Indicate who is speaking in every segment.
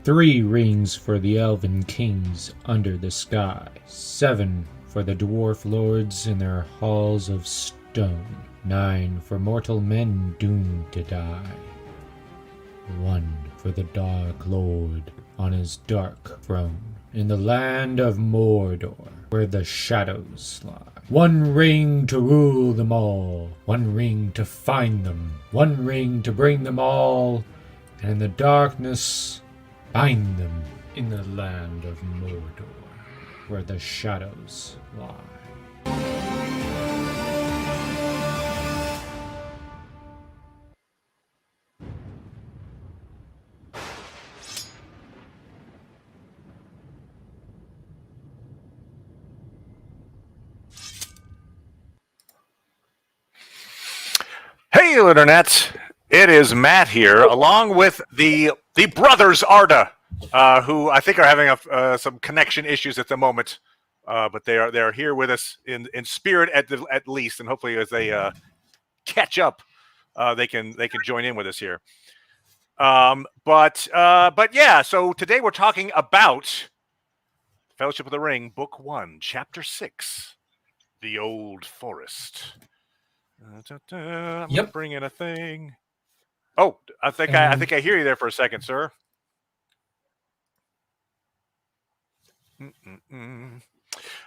Speaker 1: 3 rings for the elven kings under the sky, 7 for the dwarf lords in their halls of stone, 9 for mortal men doomed to die, 1 for the Dark Lord on his dark throne in the land of Mordor, where the shadows lie. 1 ring to rule them all, 1 ring to find them, 1 ring to bring them all, and in the darkness bind them in the land of Mordor, where the shadows lie.
Speaker 2: Hey, Internet! It is Matt here, along with the brothers Arda, who I think are having some connection issues at the moment, but they are here with us in spirit at least, and hopefully as they catch up, they can join in with us here. But yeah, so today we're talking about Fellowship of the Ring, Book 1, Chapter 6, The Old Forest. I'm gonna bring in a thing. Oh, I think I hear you there for a second, sir. In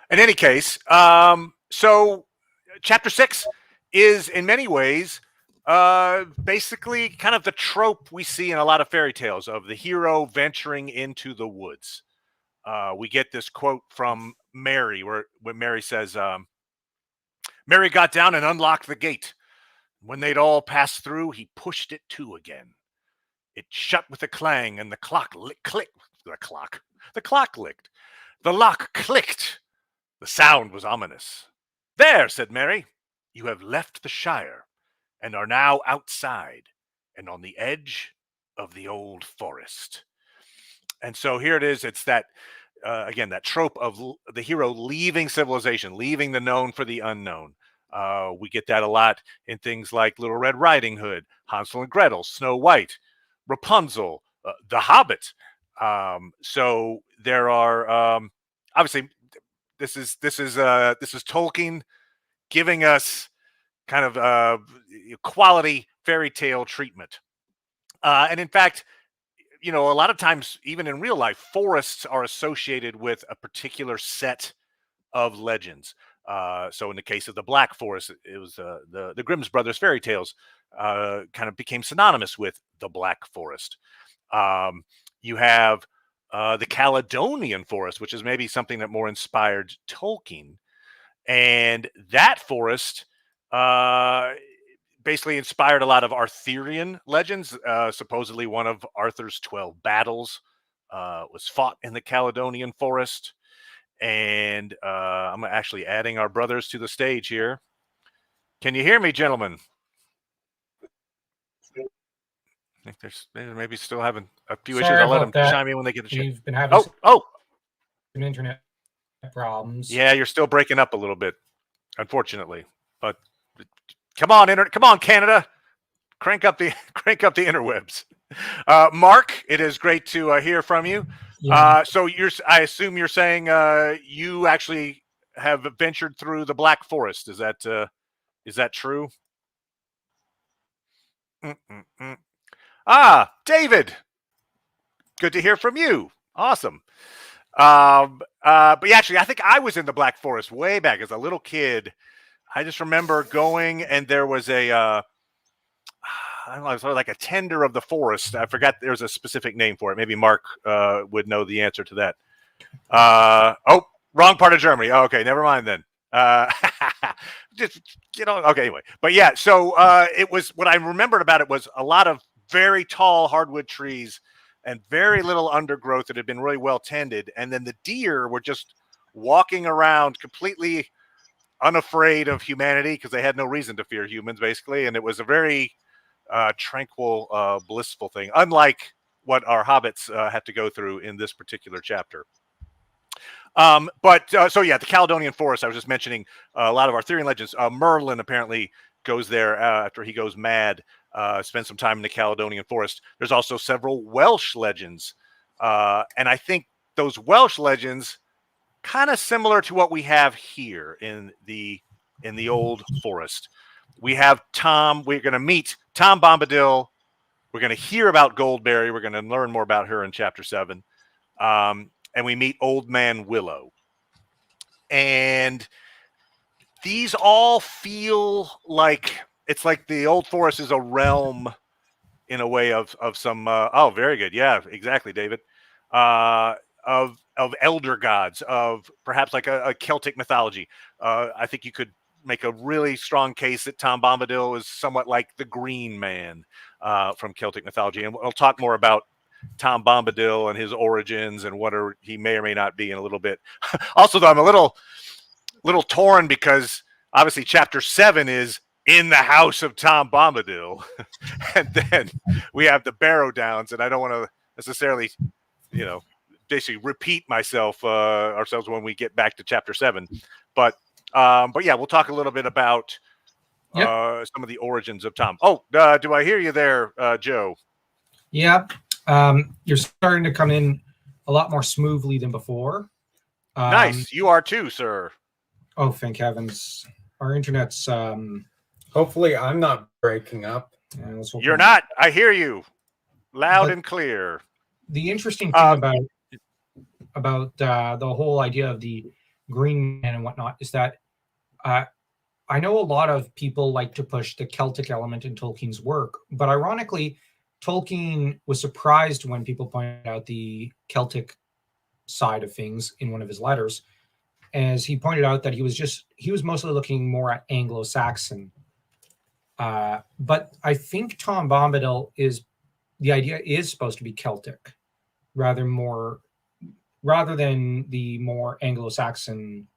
Speaker 2: any case, so chapter 6 is in many ways basically kind of the trope we see in a lot of fairy tales of the hero venturing into the woods. We get this quote from Mary when Mary says, Mary got down and unlocked the gate. When they'd all passed through, he pushed it to again. It shut with a clang, and the clock clicked. The clock licked. The lock clicked. The sound was ominous. There, said Mary, you have left the Shire, and are now outside, and on the edge of the old forest. And so here it is. It's that, again, that trope of the hero leaving civilization, leaving the known for the unknown. We get that a lot in things like Little Red Riding Hood, Hansel and Gretel, Snow White, Rapunzel, The Hobbit. So there are obviously this is Tolkien giving us kind of quality fairy tale treatment. And in fact, a lot of times, even in real life, forests are associated with a particular set of legends. So in the case of the Black Forest, it was the Grimm's Brothers fairy tales kind of became synonymous with the Black Forest. You have the Caledonian Forest, which is maybe something that more inspired Tolkien. And that forest basically inspired a lot of Arthurian legends. Supposedly one of Arthur's 12 battles was fought in the Caledonian Forest. And I'm actually adding our brothers to the stage here. Can you hear me, gentlemen? I think they're maybe still having a few issues. I'll let them chime in when they get the chance.
Speaker 1: We've been having some internet problems.
Speaker 2: Yeah, you're still breaking up a little bit, unfortunately. But come on, Canada, crank up the interwebs. Mark, it is great to hear from you. Yeah. So I assume you're saying you actually have ventured through the Black Forest. Is that true? David, good to hear from you. Awesome. But yeah, actually, I think I was in the Black Forest way back as a little kid. I just remember going, and there was I don't know, sort of like a tender of the forest. I forgot there's a specific name for it. Maybe Mark would know the answer to that. Wrong part of Germany. Oh, okay, never mind then. Just okay, anyway. But yeah, so it was, what I remembered about it was a lot of very tall hardwood trees and very little undergrowth that had been really well tended. And then the deer were just walking around completely unafraid of humanity because they had no reason to fear humans, basically. And it was a very tranquil, blissful thing, unlike what our hobbits had to go through in this particular chapter. So yeah, the Caledonian Forest, I was just mentioning a lot of Arthurian legends. Merlin apparently goes there after he goes mad, spends some time in the Caledonian Forest. There's also several Welsh legends And I think those Welsh legends, kind of similar to what we have here in the old forest. We have Tom. We're going to meet Tom Bombadil. We're going to hear about Goldberry. We're going to learn more about her in chapter 7. And we meet Old Man Willow. And these all feel like it's like the old forest is a realm in a way of some oh, very good. Yeah, exactly, David. Of elder gods, of perhaps like a Celtic mythology. I think you could make a really strong case that Tom Bombadil is somewhat like the Green Man from Celtic mythology. And we'll talk more about Tom Bombadil and his origins and what he may or may not be in a little bit. Also, though, I'm a little torn because obviously chapter 7 is in the house of Tom Bombadil. And then we have the Barrow Downs, and I don't want to necessarily, basically repeat ourselves when we get back to chapter 7. But yeah, we'll talk a little bit about some of the origins of Tom. Oh, do I hear you there, Joe?
Speaker 3: Yeah. You're starting to come in a lot more smoothly than before.
Speaker 2: Nice. You are too, sir.
Speaker 3: Oh, thank heavens. Our internet's...
Speaker 4: Hopefully I'm not breaking up.
Speaker 2: You're not. I hear you loud and clear.
Speaker 3: The interesting thing about the whole idea of the Green Man and whatnot is that I know a lot of people like to push the Celtic element in Tolkien's work, but ironically, Tolkien was surprised when people pointed out the Celtic side of things in one of his letters, as he pointed out that he was mostly looking more at Anglo-Saxon. But I think Tom Bombadil the idea is supposed to be Celtic, rather than the more Anglo-Saxon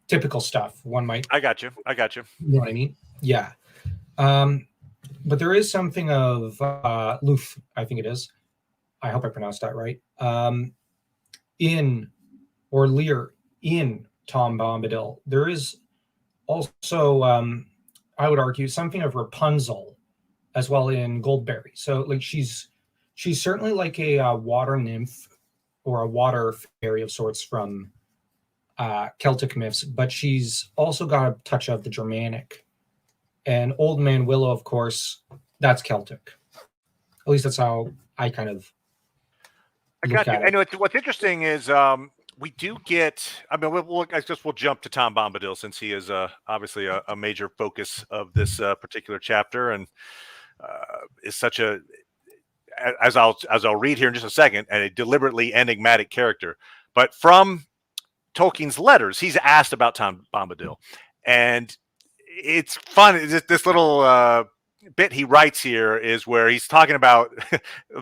Speaker 3: typical stuff. One might.
Speaker 2: I got you.
Speaker 3: You know what I mean? Yeah. But there is something of Loof, I think it is. I hope I pronounced that right. Lear in Tom Bombadil. There is also, I would argue, something of Rapunzel as well in Goldberry. So, like, she's certainly like a water nymph or a water fairy of sorts from Celtic myths, but she's also got a touch of the Germanic. And Old Man Willow, of course, that's Celtic. At least that's how I kind of look at it.
Speaker 2: And what's interesting is we do get. I mean, we'll jump to Tom Bombadil since he is obviously a major focus of this particular chapter, and is such a, as I'll read here in just a second, a deliberately enigmatic character. But from Tolkien's letters, he's asked about Tom Bombadil, and it's fun. This little bit he writes here is where he's talking about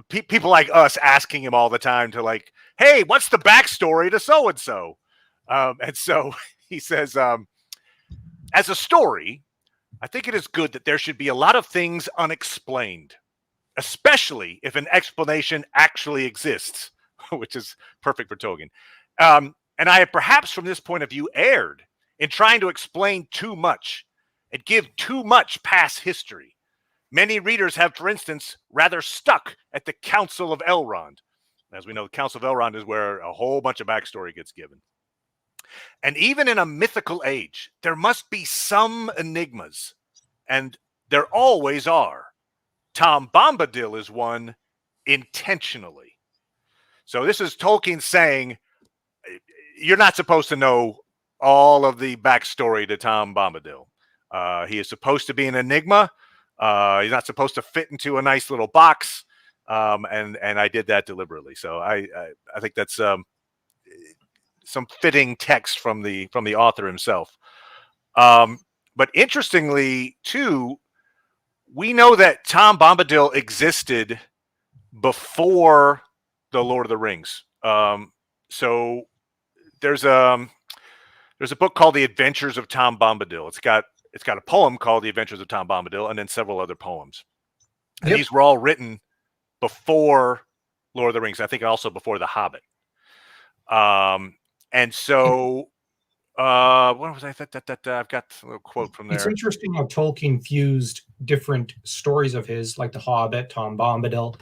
Speaker 2: people like us asking him all the time to, like, hey, what's the backstory to so-and-so? And so he says, as a story, I think it is good that there should be a lot of things unexplained, especially if an explanation actually exists, which is perfect for Tolkien. And I have perhaps from this point of view erred in trying to explain too much and give too much past history. Many readers have, for instance, rather stuck at the Council of Elrond. As we know, the Council of Elrond is where a whole bunch of backstory gets given. And even in a mythical age, there must be some enigmas, and there always are. Tom Bombadil is one intentionally. So this is Tolkien saying, you're not supposed to know all of the backstory to Tom Bombadil. He is supposed to be an enigma. He's not supposed to fit into a nice little box. And I did that deliberately. So I think that's some fitting text from the author himself. But interestingly, too, we know that Tom Bombadil existed before the Lord of the Rings. So there's a book called The Adventures of Tom Bombadil. It's got a poem called The Adventures of Tom Bombadil, and then several other poems. And
Speaker 3: Yep.
Speaker 2: these were all written before Lord of the Rings. I think also before The Hobbit. And so, what was I? I've got a little quote from there.
Speaker 3: It's interesting how Tolkien fused different stories of his, like The Hobbit, Tom Bombadil,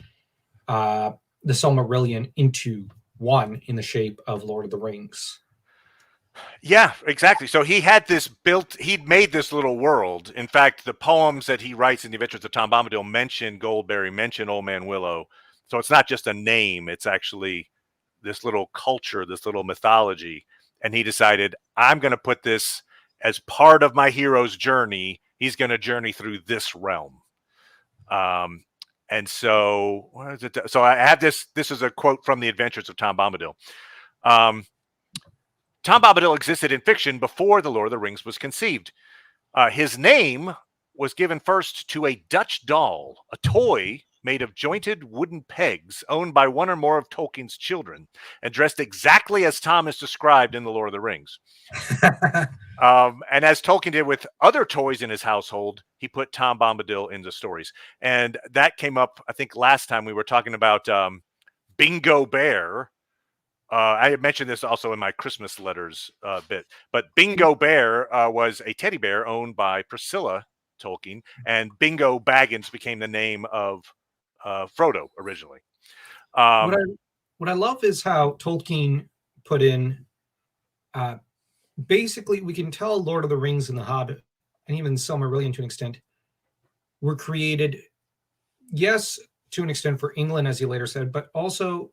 Speaker 3: the Silmarillion, into one in the shape of Lord of the Rings.
Speaker 2: Yeah, exactly. So he had this built, he'd made this little world. In fact, the poems that he writes in The Adventures of Tom Bombadil mention Goldberry, mention Old Man Willow. So it's not just a name, it's actually this little culture, this little mythology. And he decided, I'm going to put this as part of my hero's journey. He's going to journey through this realm. And so, what is it? So I have this is a quote from The Adventures of Tom Bombadil. Tom Bombadil existed in fiction before The Lord of the Rings was conceived. His name was given first to a Dutch doll, a toy made of jointed wooden pegs owned by one or more of Tolkien's children and dressed exactly as Tom is described in The Lord of the Rings. And as Tolkien did with other toys in his household, he put Tom Bombadil in the stories. And that came up, I think, last time we were talking about Bingo Bear. I had mentioned this also in my Christmas letters bit, but Bingo Bear was a teddy bear owned by Priscilla Tolkien, and Bingo Baggins became the name of Frodo originally.
Speaker 3: What I love is how Tolkien put in, basically, we can tell Lord of the Rings and The Hobbit, and even Silmarillion to an extent, were created, yes, to an extent for England, as he later said, but also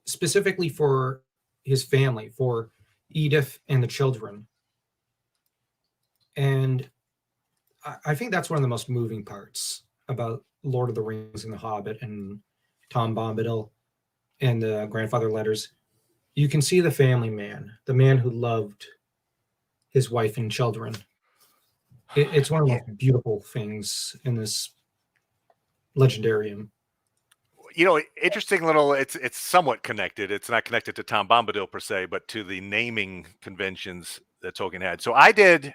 Speaker 3: specifically for his family, for Edith and the children. And I think that's one of the most moving parts about Lord of the Rings and The Hobbit and Tom Bombadil and the grandfather letters. You can see the family man, the man who loved his wife and children. It's one of the most beautiful things in this legendarium.
Speaker 2: You know, interesting little, it's somewhat connected. It's not connected to Tom Bombadil per se, but to the naming conventions that Tolkien had. So I did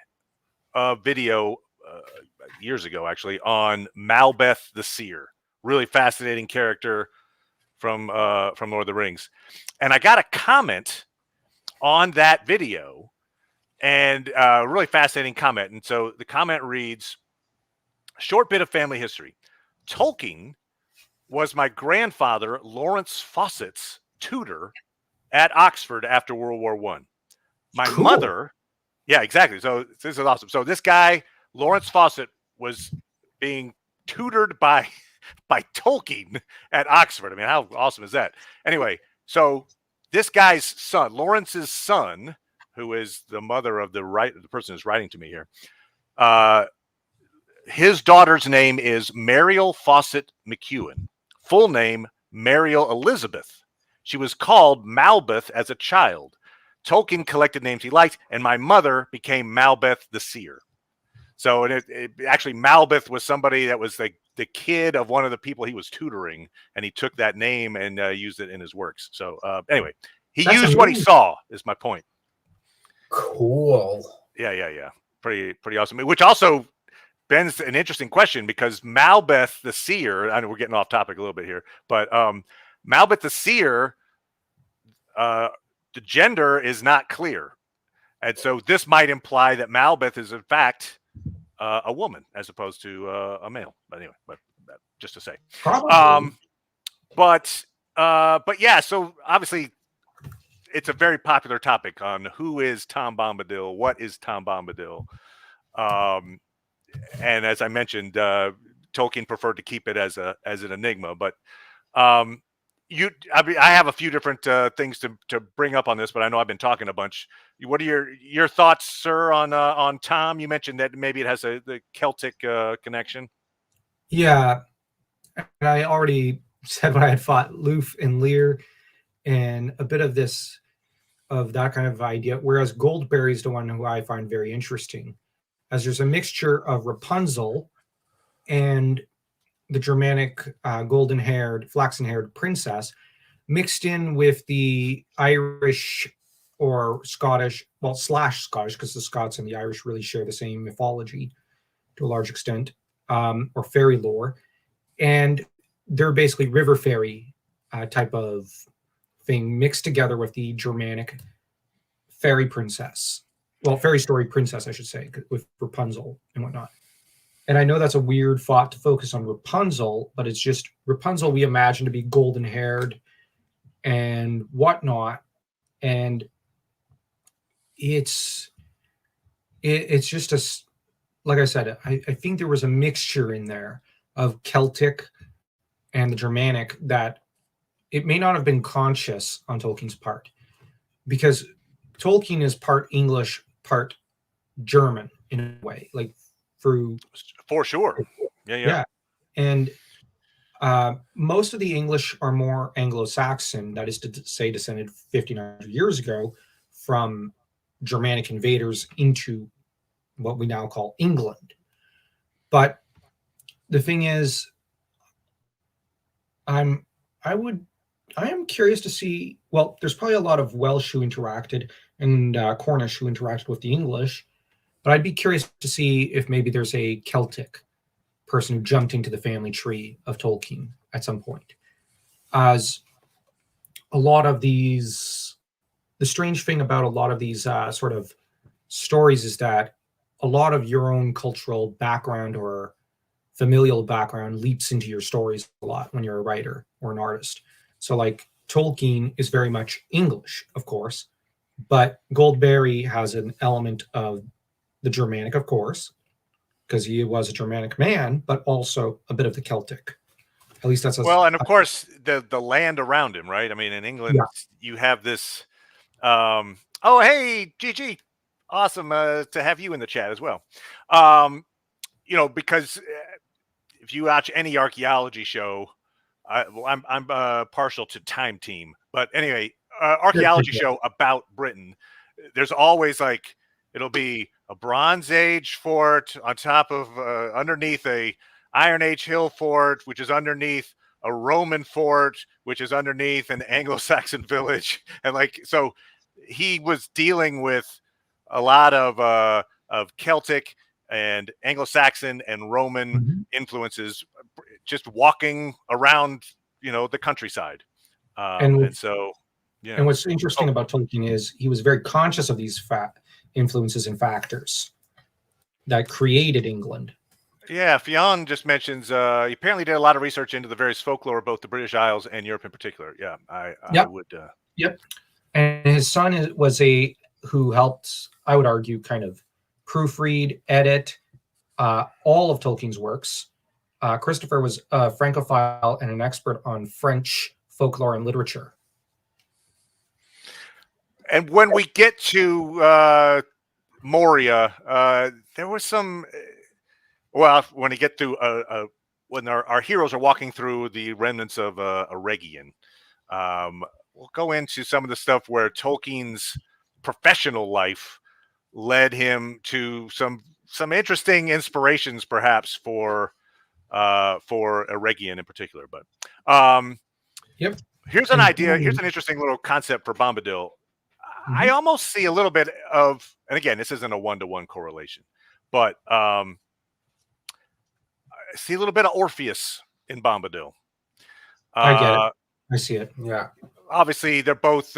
Speaker 2: a video years ago, actually, on Malbeth the Seer. Really fascinating character from Lord of the Rings. And I got a comment on that video, and a really fascinating comment. And so the comment reads, short bit of family history. Tolkien was my grandfather, Lawrence Fawcett's tutor at Oxford after World War I. My mother, yeah, exactly. So this is awesome. So this guy, Lawrence Fawcett, was being tutored by Tolkien at Oxford. I mean, how awesome is that? Anyway, so this guy's son, Lawrence's son, who is the mother of the person who's writing to me here, his daughter's name is Mariel Fawcett McEwen. Full name, Mariel Elizabeth. She was called Malbeth as a child. Tolkien collected names he liked, and my mother became Malbeth the Seer. So actually, Malbeth was somebody that was the kid of one of the people he was tutoring, and he took that name and used it in his works. So anyway, he used amazing. What he saw, is my point.
Speaker 4: Cool.
Speaker 2: Yeah. Pretty awesome. Which also Ben's an interesting question, because Malbeth the Seer, I know we're getting off topic a little bit here, but Malbeth the Seer, the gender is not clear. And so this might imply that Malbeth is in fact a woman as opposed to a male. But anyway, just to say. But yeah, so obviously it's a very popular topic on who is Tom Bombadil, what is Tom Bombadil. And as I mentioned, Tolkien preferred to keep it as an enigma. But I have a few different things to bring up on this, but I know I've been talking a bunch. What are your thoughts, sir, on Tom? You mentioned that maybe it has the Celtic connection.
Speaker 3: Yeah, and I already said when I had fought Loof and Lear, and a bit of that kind of idea. Whereas Goldberry is the one who I find very interesting, as there's a mixture of Rapunzel and the Germanic golden-haired, flaxen-haired princess mixed in with the Irish or Scottish, well, / Scottish, because the Scots and the Irish really share the same mythology to a large extent, or fairy lore. And they're basically river fairy type of thing mixed together with the Germanic fairy princess. Well, fairy story princess, I should say, with Rapunzel and whatnot. and I know that's a weird thought to focus on Rapunzel, but it's just Rapunzel we imagine to be golden haired and whatnot, and it's just like I said, I think there was a mixture in there of Celtic and the Germanic that it may not have been conscious on Tolkien's part, because Tolkien is part English, part German in a way, like through
Speaker 2: For sure. Yeah.
Speaker 3: yeah, and most of the English are more Anglo-Saxon, that is to say, descended 1,500 years ago from Germanic invaders into what we now call England. But the thing is, I am curious to see. Well, there's probably a lot of Welsh who interacted and Cornish who interacted with the English, but I'd be curious to see if maybe there's a Celtic person who jumped into the family tree of Tolkien at some point. As a lot of these, the strange thing about a lot of these sort of stories is that a lot of your own cultural background or familial background leaps into your stories a lot when you're a writer or an artist. So, like, Tolkien is very much English, of course, but Goldberry has an element of the Germanic, of course, because he was a Germanic man, but also a bit of the Celtic. At least that's
Speaker 2: well, and of course the land around him, right? I mean, in England, you have this. Oh, hey, GG, awesome to have you in the chat as well. Because if you watch any archaeology show, I'm partial to Time Team, but anyway, archaeology show about Britain. There's always like it'll be a Bronze Age fort on top of underneath a Iron Age hill fort, which is underneath a Roman fort, which is underneath an Anglo-Saxon village, and like so, he was dealing with a lot of Celtic and Anglo-Saxon and Roman influences, just walking around, the countryside, and so. Yeah.
Speaker 3: And what's interesting about Tolkien is he was very conscious of these influences and factors that created England.
Speaker 2: Yeah, Fionn just mentions he apparently did a lot of research into the various folklore of both the British Isles and Europe in particular. Yeah, I would.
Speaker 3: Yep. And his son was who helped, I would argue, kind of proofread, edit all of Tolkien's works. Christopher was a Francophile and an expert on French folklore and literature.
Speaker 2: And when we get to Moria, there was some. Well, when we get through when our heroes are walking through the remnants of Eregion, we'll go into some of the stuff where Tolkien's professional life led him to some interesting inspirations, perhaps for Eregion in particular. But
Speaker 3: yep.
Speaker 2: Here's an idea. Here's an interesting little concept for Bombadil. I almost see a little bit of, and again, this isn't a 1-to-1 correlation, but I see a little bit of Orpheus in Bombadil.
Speaker 3: I get it. I see it.
Speaker 4: Yeah.
Speaker 2: Obviously, they're both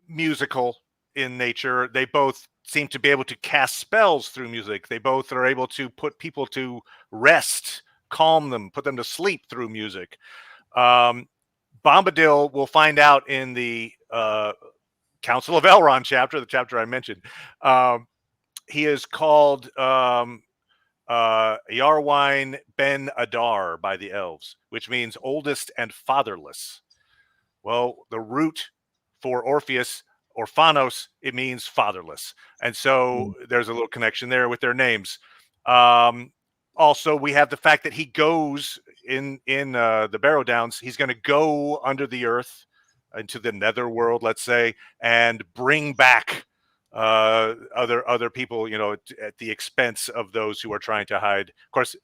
Speaker 2: musical in nature. They both seem to be able to cast spells through music. They both are able to put people to rest, calm them, put them to sleep through music. Bombadil, we'll find out in the Council of Elrond chapter, the chapter I mentioned. He is called Yarwine Ben Adar by the elves, which means oldest and fatherless. Well, the root for Orpheus, Orphanos, it means fatherless. And so there's a little connection there with their names. Also, we have the fact that he goes in the Barrow Downs. He's going to go under the earth into the netherworld, let's say, and bring back other people, at the expense of those who are trying to hide. Of course,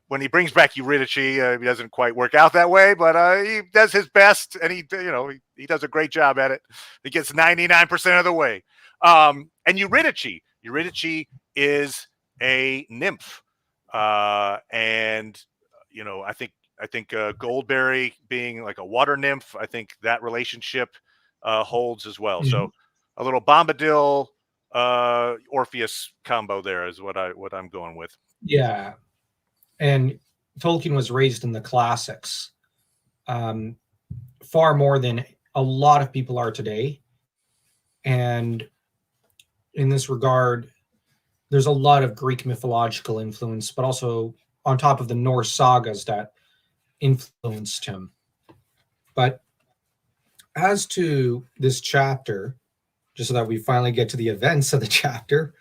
Speaker 2: when he brings back Eurydice, he doesn't quite work out that way, but he does his best, and he does a great job at it. He gets 99% of the way. And Eurydice is a nymph, and I think Goldberry being like a water nymph, I think that relationship holds as well. So a little Bombadil Orpheus combo there is what I'm going with.
Speaker 3: Yeah, and Tolkien was raised in the classics, far more than a lot of people are today. And in this regard, there's a lot of Greek mythological influence, but also on top of the Norse sagas that influenced him. But as to this chapter, just so that we finally get to the events of the chapter,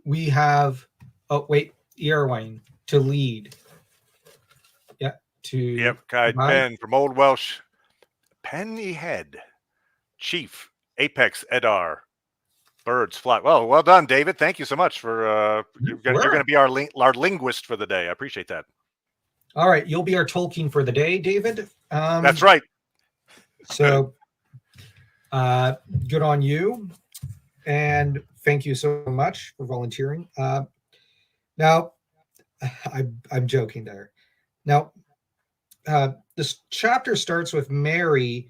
Speaker 3: we have, oh, wait, Earwine to lead. Yeah, to.
Speaker 2: Yep, Guide Ben from Old Welsh. Penny Head, Chief, Apex, Edar. Birds fly. Well done, David. Thank you so much for you're going to be our linguist for the day. I appreciate that.
Speaker 3: All right, you'll be our Tolkien for the day, David.
Speaker 2: That's right.
Speaker 3: So, good on you, and thank you so much for volunteering. Now, I'm joking there. Now, this chapter starts with Merry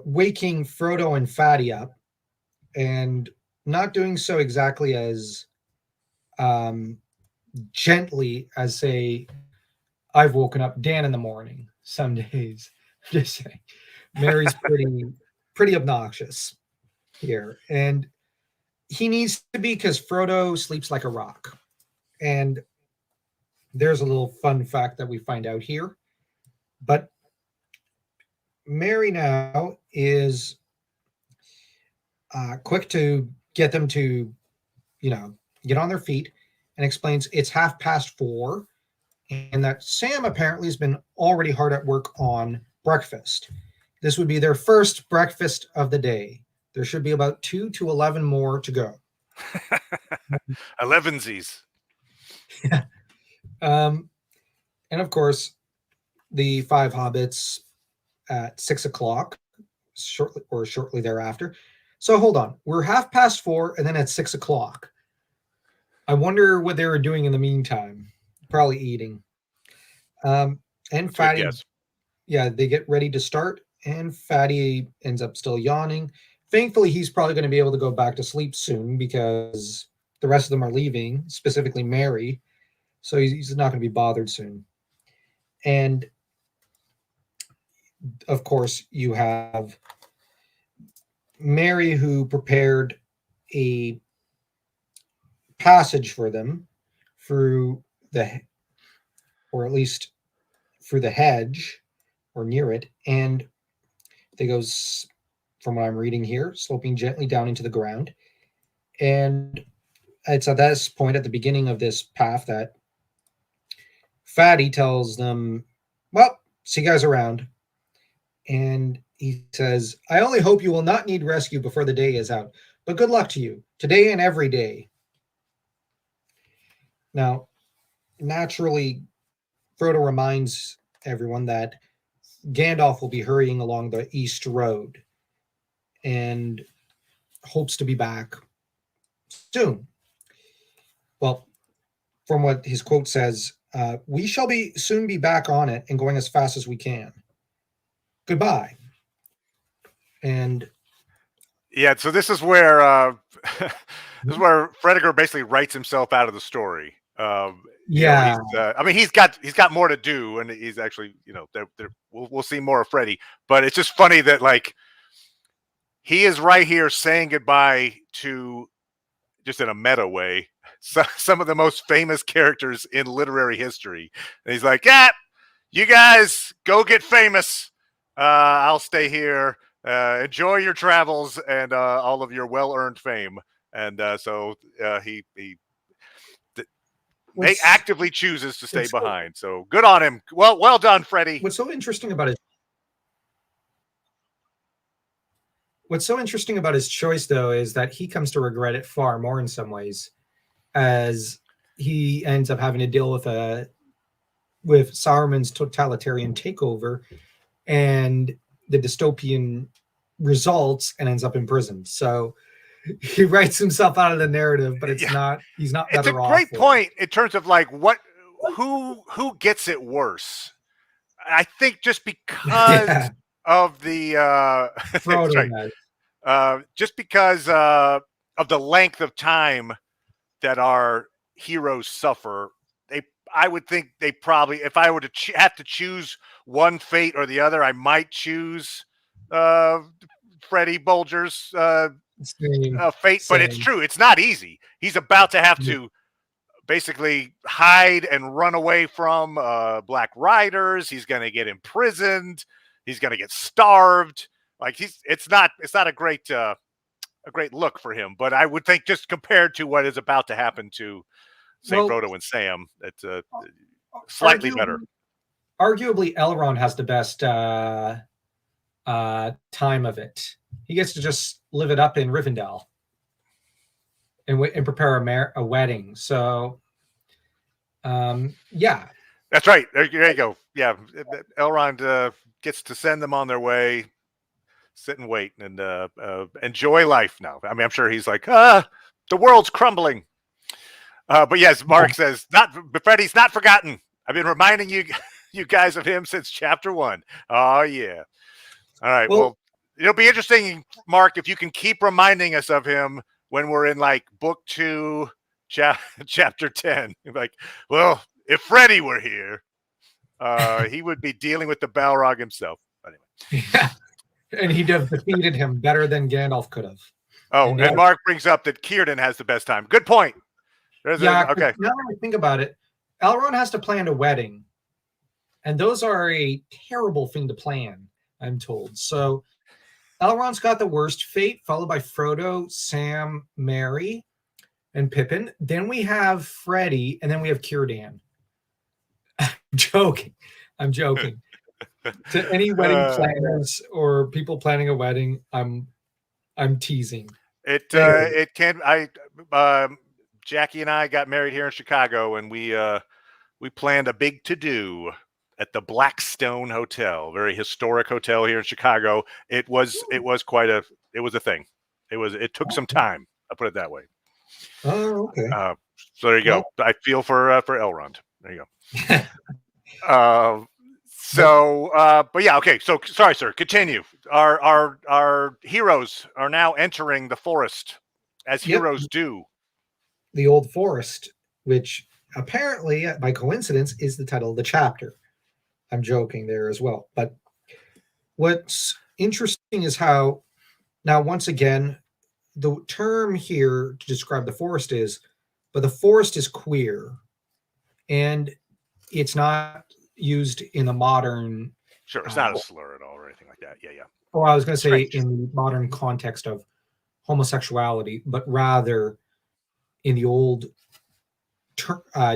Speaker 3: waking Frodo and Fatty up, and not doing so exactly as gently as, say, I've woken up Dan in the morning some days. Just saying. Mary's pretty obnoxious here. And he needs to be, because Frodo sleeps like a rock. And there's a little fun fact that we find out here. But Mary now is quick to get them to, get on their feet, and explains it's 4:30, and that Sam apparently has been already hard at work on breakfast. This would be their first breakfast of the day. There should be about 2 to 11 more to go.
Speaker 2: 11sies.
Speaker 3: Yeah. And of course, the 5 hobbits at 6 o'clock, shortly thereafter. So hold on, we're 4:30, and then at 6 o'clock. I wonder what they were doing in the meantime. Probably eating. And
Speaker 2: That's
Speaker 3: Fatty, yeah, they get ready to start, and Fatty ends up still yawning. Thankfully, he's probably going to be able to go back to sleep soon, because the rest of them are leaving, specifically Mary. So he's not going to be bothered soon. And of course, you have Mary, who prepared a passage for them through or at least through the hedge or near it. And they goes, from what I'm reading here, sloping gently down into the ground. And it's at this point, at the beginning of this path, that Fatty tells them, well, see you guys around. And he says, I only hope you will not need rescue before the day is out, but good luck to you, today and every day. Now, naturally, Frodo reminds everyone that Gandalf will be hurrying along the East Road and hopes to be back soon. Well, from what his quote says, we shall soon be back on it and going as fast as we can. Goodbye. And
Speaker 2: yeah, so this is where Frediger basically writes himself out of the story.
Speaker 3: Yeah,
Speaker 2: I mean, he's got more to do, and he's actually, we'll see more of Freddy. But it's just funny that, like, he is right here saying goodbye to, just in a meta way, some of the most famous characters in literary history. And he's like, yeah, you guys go get famous. I'll stay here. Enjoy your travels and all of your well-earned fame. And so he actively chooses to stay behind. So good on him. Well done, Freddie.
Speaker 3: What's so interesting about his choice, though, is that he comes to regret it far more in some ways, as he ends up having to deal with Saruman's totalitarian takeover and the dystopian results, and ends up in prison. So he writes himself out of the narrative, but he's not better off.
Speaker 2: It's a great point in terms of, like, who gets it worse. I think just because of the just because of the length of time that our heroes suffer, I would think they probably, if I were to have to choose one fate or the other, I might choose Freddie Bulger's fate. But it's true, it's not easy. He's about to have to basically hide and run away from Black Riders. He's going to get imprisoned. He's going to get starved. Like it's not a great look for him. But I would think, just compared to what is about to happen to, say, Frodo and Sam, it's slightly better.
Speaker 3: Arguably, Elrond has the best time of it. He gets to just live it up in Rivendell and prepare a wedding. So, yeah.
Speaker 2: That's right. There you go. Yeah, Elrond gets to send them on their way, sit and wait, and enjoy life now. I mean, I'm sure he's like, the world's crumbling. But yes, Mark says, Freddie's not forgotten. I've been reminding you guys of him since chapter 1. Oh, yeah. All right. Well, it'll be interesting, Mark, if you can keep reminding us of him when we're in like book 2, chapter 10. Like, well, if Freddie were here, he would be dealing with the Balrog himself. Anyway.
Speaker 3: Yeah. And he'd have defeated him better than Gandalf could have.
Speaker 2: Oh, and Mark brings up that Círdan has the best time. Good point. Okay.
Speaker 3: Now that I think about it, Elrond has to plan a wedding, and those are a terrible thing to plan, I'm told. So Elrond's got the worst fate, followed by Frodo, Sam, Merry, and Pippin. Then we have Freddy, and then we have Círdan. I'm joking. To any wedding planners or people planning a wedding, I'm teasing.
Speaker 2: It can. Jackie and I got married here in Chicago, and we planned a big to-do at the Blackstone Hotel, very historic hotel here in Chicago. It was a thing. It took some time. I'll put it that way.
Speaker 3: Oh, okay.
Speaker 2: So there you go. I feel for Elrond. There you go. But yeah, okay. So sorry, sir. Continue. Our heroes are now entering the forest, as heroes do.
Speaker 3: The Old Forest, which apparently, by coincidence, is the title of the chapter. I'm joking there as well. But what's interesting is how, now once again, the term here to describe the forest is, but the forest is queer. And it's not used in the modern...
Speaker 2: Sure, it's not a slur at all or anything like that. Yeah.
Speaker 3: Well, I was going to say in the modern context of homosexuality, but rather in the old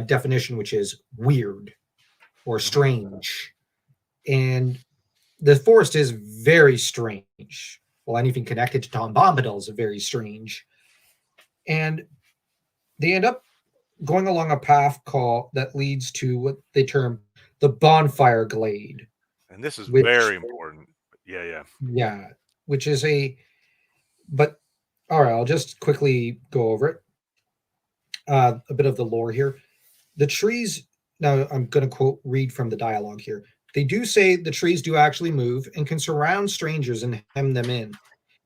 Speaker 3: definition, which is weird or strange. And the forest is very strange. Well, anything connected to Tom Bombadil is very strange. And they end up going along a path that leads to what they term the bonfire glade.
Speaker 2: And this is very important. Yeah.
Speaker 3: Yeah, which is but all right, I'll just quickly go over it. A bit of the lore here. The trees, now I'm going to read from the dialogue here. They do say the trees do actually move and can surround strangers and hem them in.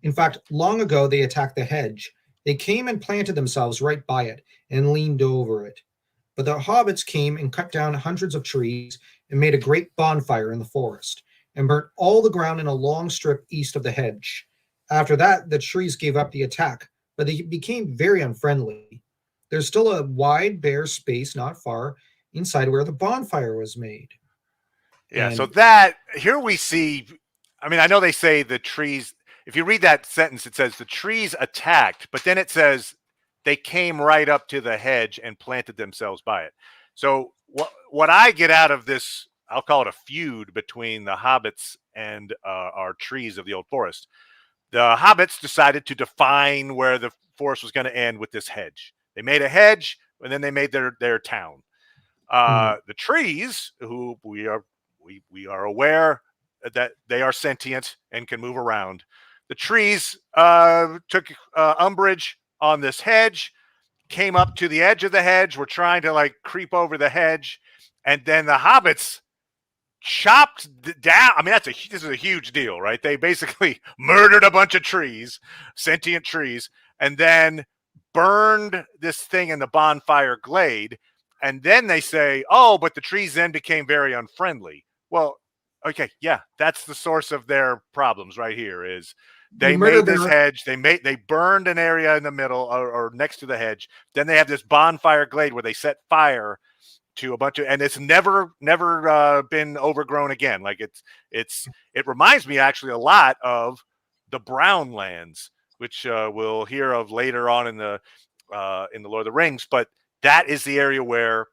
Speaker 3: In fact, long ago, they attacked the hedge. They came and planted themselves right by it and leaned over it. But the hobbits came and cut down hundreds of trees and made a great bonfire in the forest and burnt all the ground in a long strip east of the hedge. After that, the trees gave up the attack, but they became very unfriendly. There's still a wide, bare space not far inside where the bonfire was made.
Speaker 2: Yeah, so that, here we see, I mean, I know they say the trees, if you read that sentence, it says the trees attacked, but then it says they came right up to the hedge and planted themselves by it. So what I get out of this, I'll call it a feud between the hobbits and our trees of the old forest. The hobbits decided to define where the forest was going to end with this hedge. They made a hedge, and then they made their town. The trees, who we are aware that they are sentient and can move around. The trees took umbrage on this hedge, came up to the edge of the hedge, were trying to like creep over the hedge, and then the hobbits chopped down. I mean, this is a huge deal, right? They basically murdered a bunch of trees, sentient trees, and then burned this thing in the bonfire glade, and then they say, oh, but the trees then became very unfriendly. Well, okay, yeah, that's the source of their problems right here. Is they made this hedge, they burned an area in the middle or next to the hedge. Then they have this bonfire glade where they set fire to a bunch of, and it's never been overgrown again. Like it reminds me actually a lot of the Brown Lands, which we'll hear of later on in the Lord of the Rings. But that is the area where,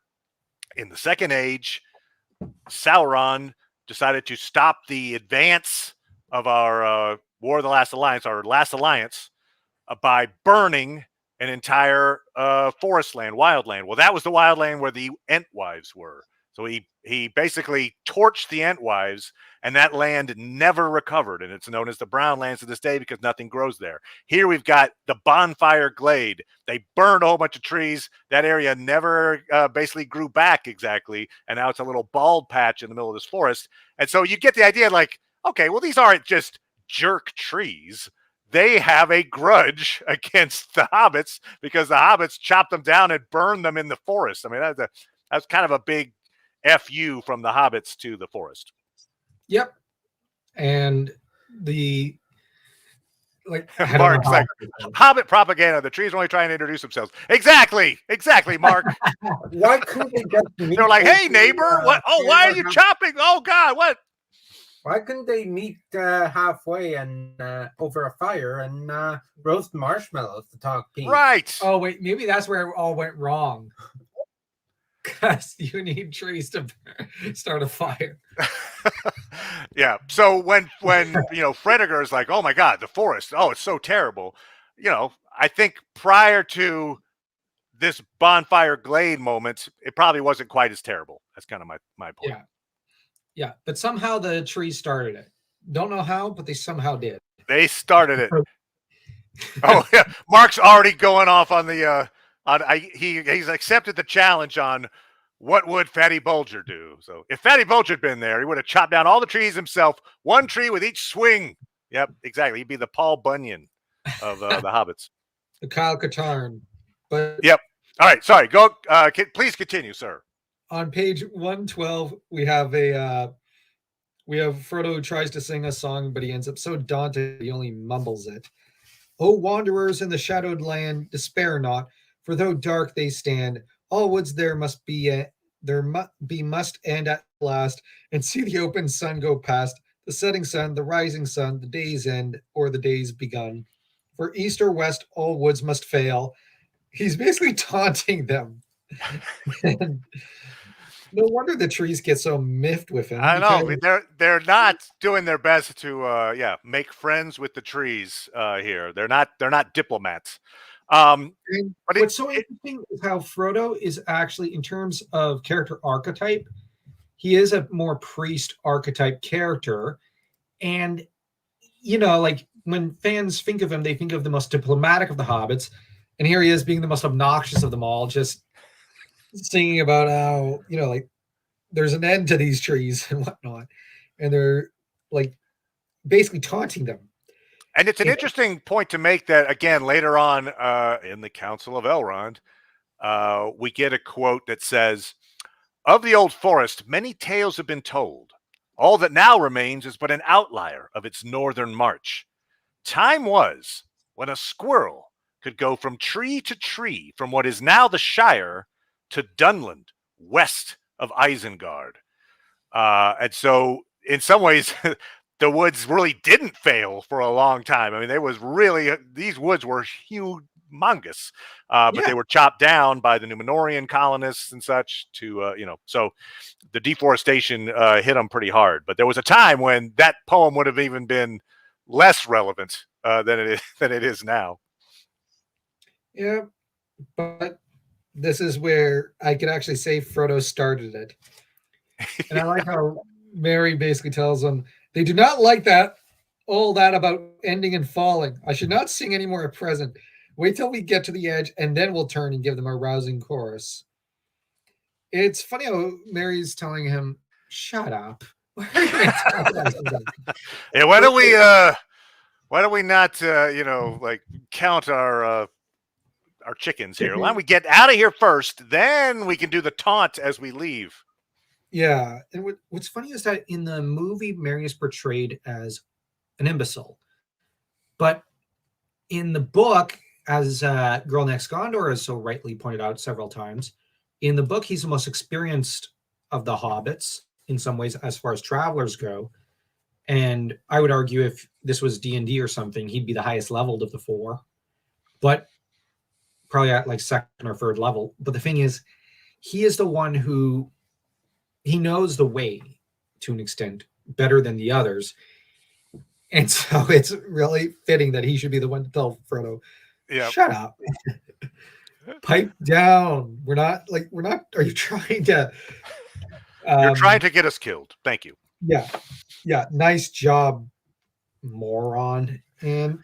Speaker 2: in the Second Age, Sauron decided to stop the advance of our War of the Last Alliance, our last alliance, by burning an entire forest land, wildland. Well, that was the wildland where the Entwives were. So he basically torched the Entwives, and that land never recovered. And it's known as the Brown Lands to this day because nothing grows there. Here we've got the bonfire glade. They burned a whole bunch of trees. That area never basically grew back exactly. And now it's a little bald patch in the middle of this forest. And so you get the idea, like, okay, well, these aren't just jerk trees. They have a grudge against the hobbits because the hobbits chopped them down and burned them in the forest. I mean, that's kind of a big FU from the hobbits to the forest.
Speaker 3: Yep. And the
Speaker 2: Mark's like, hobbit propaganda. The trees are only trying to introduce themselves. Exactly, Mark.
Speaker 4: Why couldn't they just meet?
Speaker 2: They're like, hey, neighbor, what? Oh, why are you chopping? Oh, God, what?
Speaker 4: Why couldn't they meet halfway and over a fire and roast marshmallows to talk peace?
Speaker 2: Right.
Speaker 3: Oh, wait, maybe that's where it all went wrong. Because you need trees to start a fire.
Speaker 2: Yeah. So when Fredegar is like, oh my God, the forest, oh, it's so terrible. I think prior to this bonfire glade moment, it probably wasn't quite as terrible. That's kind of my point.
Speaker 3: Yeah, but somehow the trees started it. Don't know how, but they somehow did.
Speaker 2: They started it. Oh yeah, Mark's already going off on the he's accepted the challenge on what would Fatty Bulger do. So if Fatty Bulger had been there, he would have chopped down all the trees himself, one tree with each swing. Yep, exactly. He'd be the Paul Bunyan of the hobbits.
Speaker 3: The Kyle Katarn. But
Speaker 2: yep. All right. Sorry. Go. Please continue, sir.
Speaker 3: On page 112, we have Frodo who tries to sing a song, but he ends up so daunted he only mumbles it. O wanderers in the shadowed land, despair not, for though dark they stand, all woods there must end at last, and see the open sun go past, the setting sun, the rising sun, the day's end, or the day's begun. For east or west, all woods must fail. He's basically taunting them. No wonder the trees get so miffed with him.
Speaker 2: I know they're not doing their best to make friends with the trees here. They're not diplomats. But
Speaker 3: what's so interesting is how Frodo is actually, in terms of character archetype, he is a more priest archetype character. And like when fans think of him, they think of the most diplomatic of the hobbits, and here he is being the most obnoxious of them all, just singing about how like there's an end to these trees and whatnot, and they're like basically taunting them.
Speaker 2: And it's an interesting point to make that, again, later on in the Council of Elrond, we get a quote that says, of the old forest, many tales have been told. All that now remains is but an outlier of its northern march. Time was when a squirrel could go from tree to tree from what is now the Shire to Dunland, west of Isengard. And so, in some ways, the woods really didn't fail for a long time. I mean, these woods were humongous, but they were chopped down by the Númenórean colonists and such so the deforestation hit them pretty hard. But there was a time when that poem would have even been less relevant than it is now.
Speaker 3: Yeah, but this is where I could actually say Frodo started it. And I like how Merry basically tells him, they do not like all that about ending and falling. I should not sing anymore at present. Wait till we get to the edge, and then we'll turn and give them a rousing chorus. It's funny how Merry's telling him, shut up.
Speaker 2: Yeah, why don't we not count our our chickens here. Why don't we get out of here first? Then we can do the taunt as we leave.
Speaker 3: Yeah, and what's funny is that in the movie, Mary is portrayed as an imbecile, but in the book, as Girl Next Gondor has so rightly pointed out several times, in the book, he's the most experienced of the hobbits in some ways as far as travelers go. And I would argue if this was D&D or something, he'd be the highest leveled of the four, but probably at like second or third level. But the thing is, he is the one who, he knows the way to an extent better than the others. And so it's really fitting that he should be the one to tell Frodo, shut up, pipe down. We're not, are you trying to,
Speaker 2: you're trying to get us killed. Thank you.
Speaker 3: Yeah. Nice job, moron. And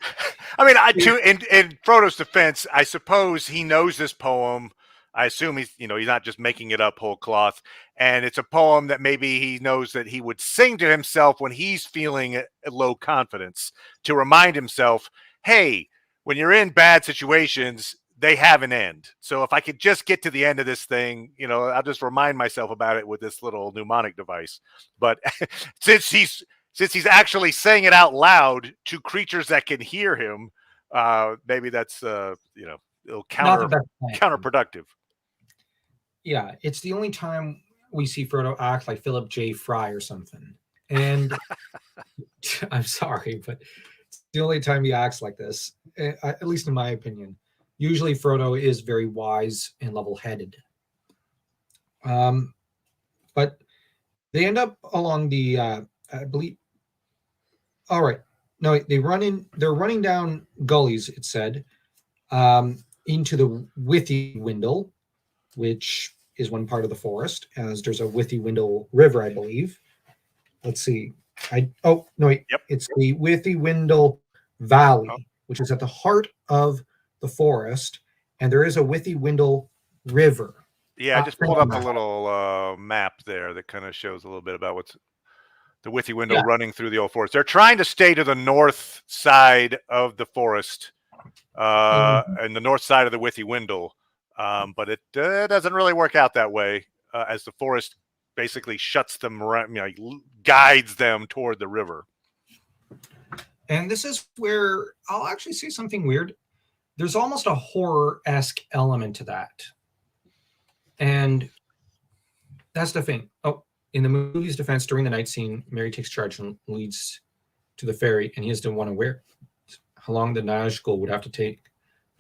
Speaker 2: I mean, in Frodo's defense, I suppose he knows this poem. I assume he's not just making it up whole cloth. And it's a poem that maybe he knows that he would sing to himself when he's feeling low confidence, to remind himself, hey, when you're in bad situations, they have an end. So if I could just get to the end of this thing, I'll just remind myself about it with this little mnemonic device. But since he's actually saying it out loud to creatures that can hear him, maybe that's counterproductive.
Speaker 3: Yeah, it's the only time we see Frodo act like Philip J. Fry or something. And I'm sorry, but it's the only time he acts like this, at least in my opinion. Usually Frodo is very wise and level-headed. But they end up along the, I believe, all right. No, they're running down gullies, it said, into the Withywindle, which is one part of the forest, as there's a Withywindle River, I believe. Let's see. It's the Withywindle Valley, which is at the heart of the forest, and there is a Withywindle River.
Speaker 2: Yeah, I just pulled up a little map there that kind of shows a little bit about what's the Withywindle running through the old forest. They're trying to stay to the north side of the forest, and the north side of the Withywindle. But it doesn't really work out that way, as the forest basically shuts them around, guides them toward the river.
Speaker 3: And this is where I'll actually say something weird. There's almost a horror-esque element to that. And that's the thing. Oh, in the movie's defense, during the night scene, Merry takes charge and leads to the ferry, and he has to want to wear how long the Nazgul would have to take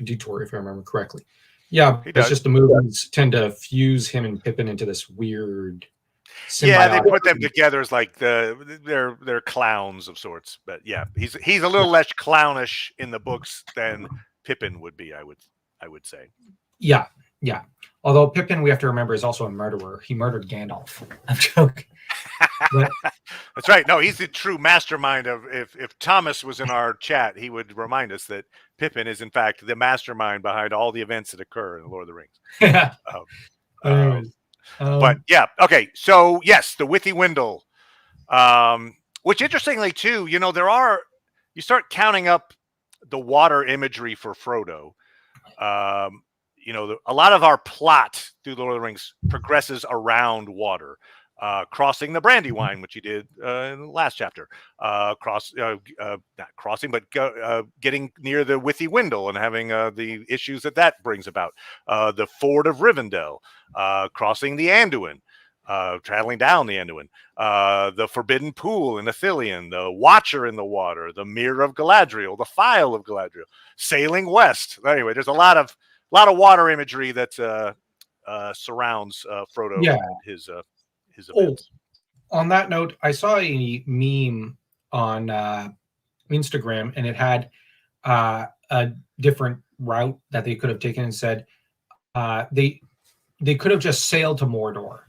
Speaker 3: a detour, if I remember correctly. Yeah, it's just the movies tend to fuse him and Pippin into this weird symbiotic.
Speaker 2: Yeah, they put them together as like they're clowns of sorts. But yeah, he's a little less clownish in the books than Pippin would be, I would say.
Speaker 3: Yeah. Although Pippin, we have to remember, is also a murderer. He murdered Gandalf. I'm joking. But,
Speaker 2: that's right. No, he's the true mastermind of. If Thomas was in our chat, he would remind us that Pippin is in fact the mastermind behind all the events that occur in the Lord of the Rings. But yeah, okay. So yes, the Withywindle, which interestingly too, you start counting up the water imagery for Frodo. A lot of our plot through Lord of the Rings progresses around water. Crossing the Brandywine, which he did in the last chapter. Not crossing, but getting near the Withywindle and having the issues that brings about. The Ford of Rivendell, crossing the Anduin, traveling down the Anduin. The Forbidden Pool in Ithilien, the Watcher in the Water, the Mirror of Galadriel, the Phial of Galadriel, sailing west. Anyway, there's a lot of water imagery that surrounds Frodo and his events.
Speaker 3: On that note, I saw a meme on Instagram, and it had a different route that they could have taken and said they could have just sailed to Mordor.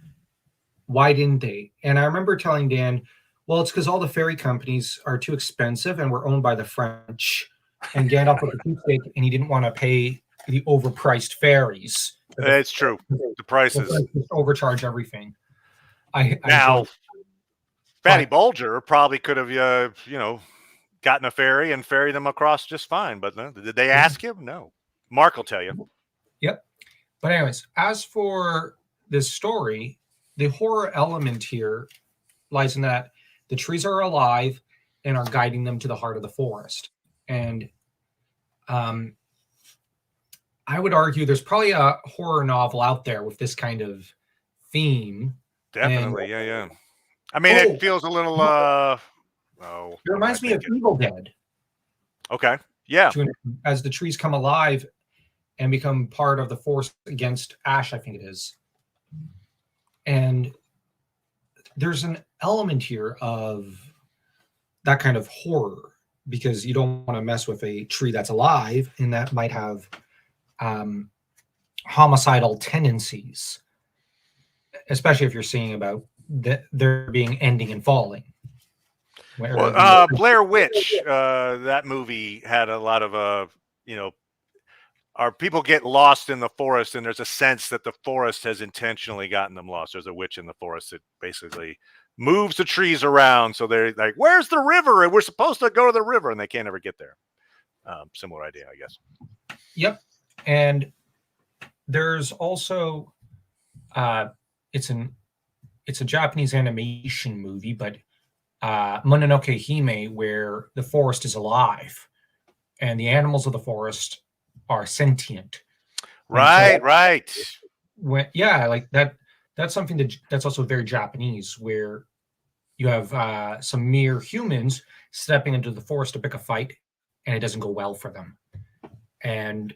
Speaker 3: Why didn't they? And I remember telling Dan, well, it's because all the ferry companies are too expensive and were owned by the French. And Gandalf was a cheapskate, and he didn't want to pay the overpriced ferries.
Speaker 2: It's true. The prices
Speaker 3: overcharge everything.
Speaker 2: Fatty Bulger probably could have, gotten a ferry and ferried them across just fine. But no, did they ask him? No. Mark will tell you.
Speaker 3: But anyways, as for this story, the horror element here lies in that the trees are alive and are guiding them to the heart of the forest. And I would argue there's probably a horror novel out there with this kind of theme.
Speaker 2: Definitely, yeah. I mean, it feels a little.
Speaker 3: It reminds me of Evil Dead.
Speaker 2: Okay, yeah.
Speaker 3: As the trees come alive and become part of the force against Ash, I think it is. And there's an element here of that kind of horror because you don't want to mess with a tree that's alive and that might have homicidal tendencies, especially if you're seeing about there being ending and falling.
Speaker 2: Well, Blair Witch, that movie had a lot of, our people get lost in the forest, and there's a sense that the forest has intentionally gotten them lost. There's a witch in the forest that basically moves the trees around, so they're like, "Where's the river?" And we're supposed to go to the river, and they can't ever get there. Similar idea, I guess.
Speaker 3: Yep, and there's also it's a Japanese animation movie, but Mononoke Hime, where the forest is alive and the animals of the forest are sentient.
Speaker 2: Right.
Speaker 3: Like that's something that's also very Japanese, where you have some mere humans stepping into the forest to pick a fight and it doesn't go well for them. And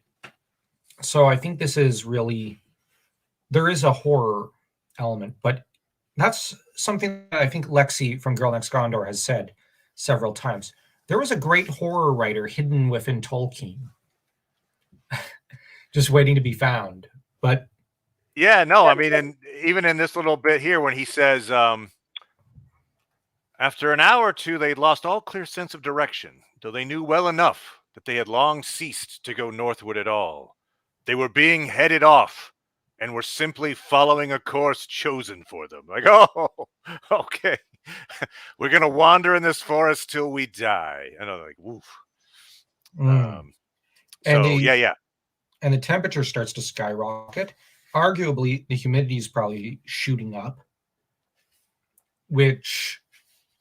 Speaker 3: so I think this is really, there is a horror element, but that's something that I think Lexi from Girl Next Gondor has said several times. There was a great horror writer hidden within Tolkien, just waiting to be found. But
Speaker 2: yeah, no, I mean, and even in this little bit here, when he says, after an hour or two, they'd lost all clear sense of direction, though they knew well enough that they had long ceased to go northward at all. They were being headed off and were simply following a course chosen for them. Like, oh, okay. We're going to wander in this forest till we die. And I'm like, woof. Yeah.
Speaker 3: And the temperature starts to skyrocket. Arguably, the humidity is probably shooting up, which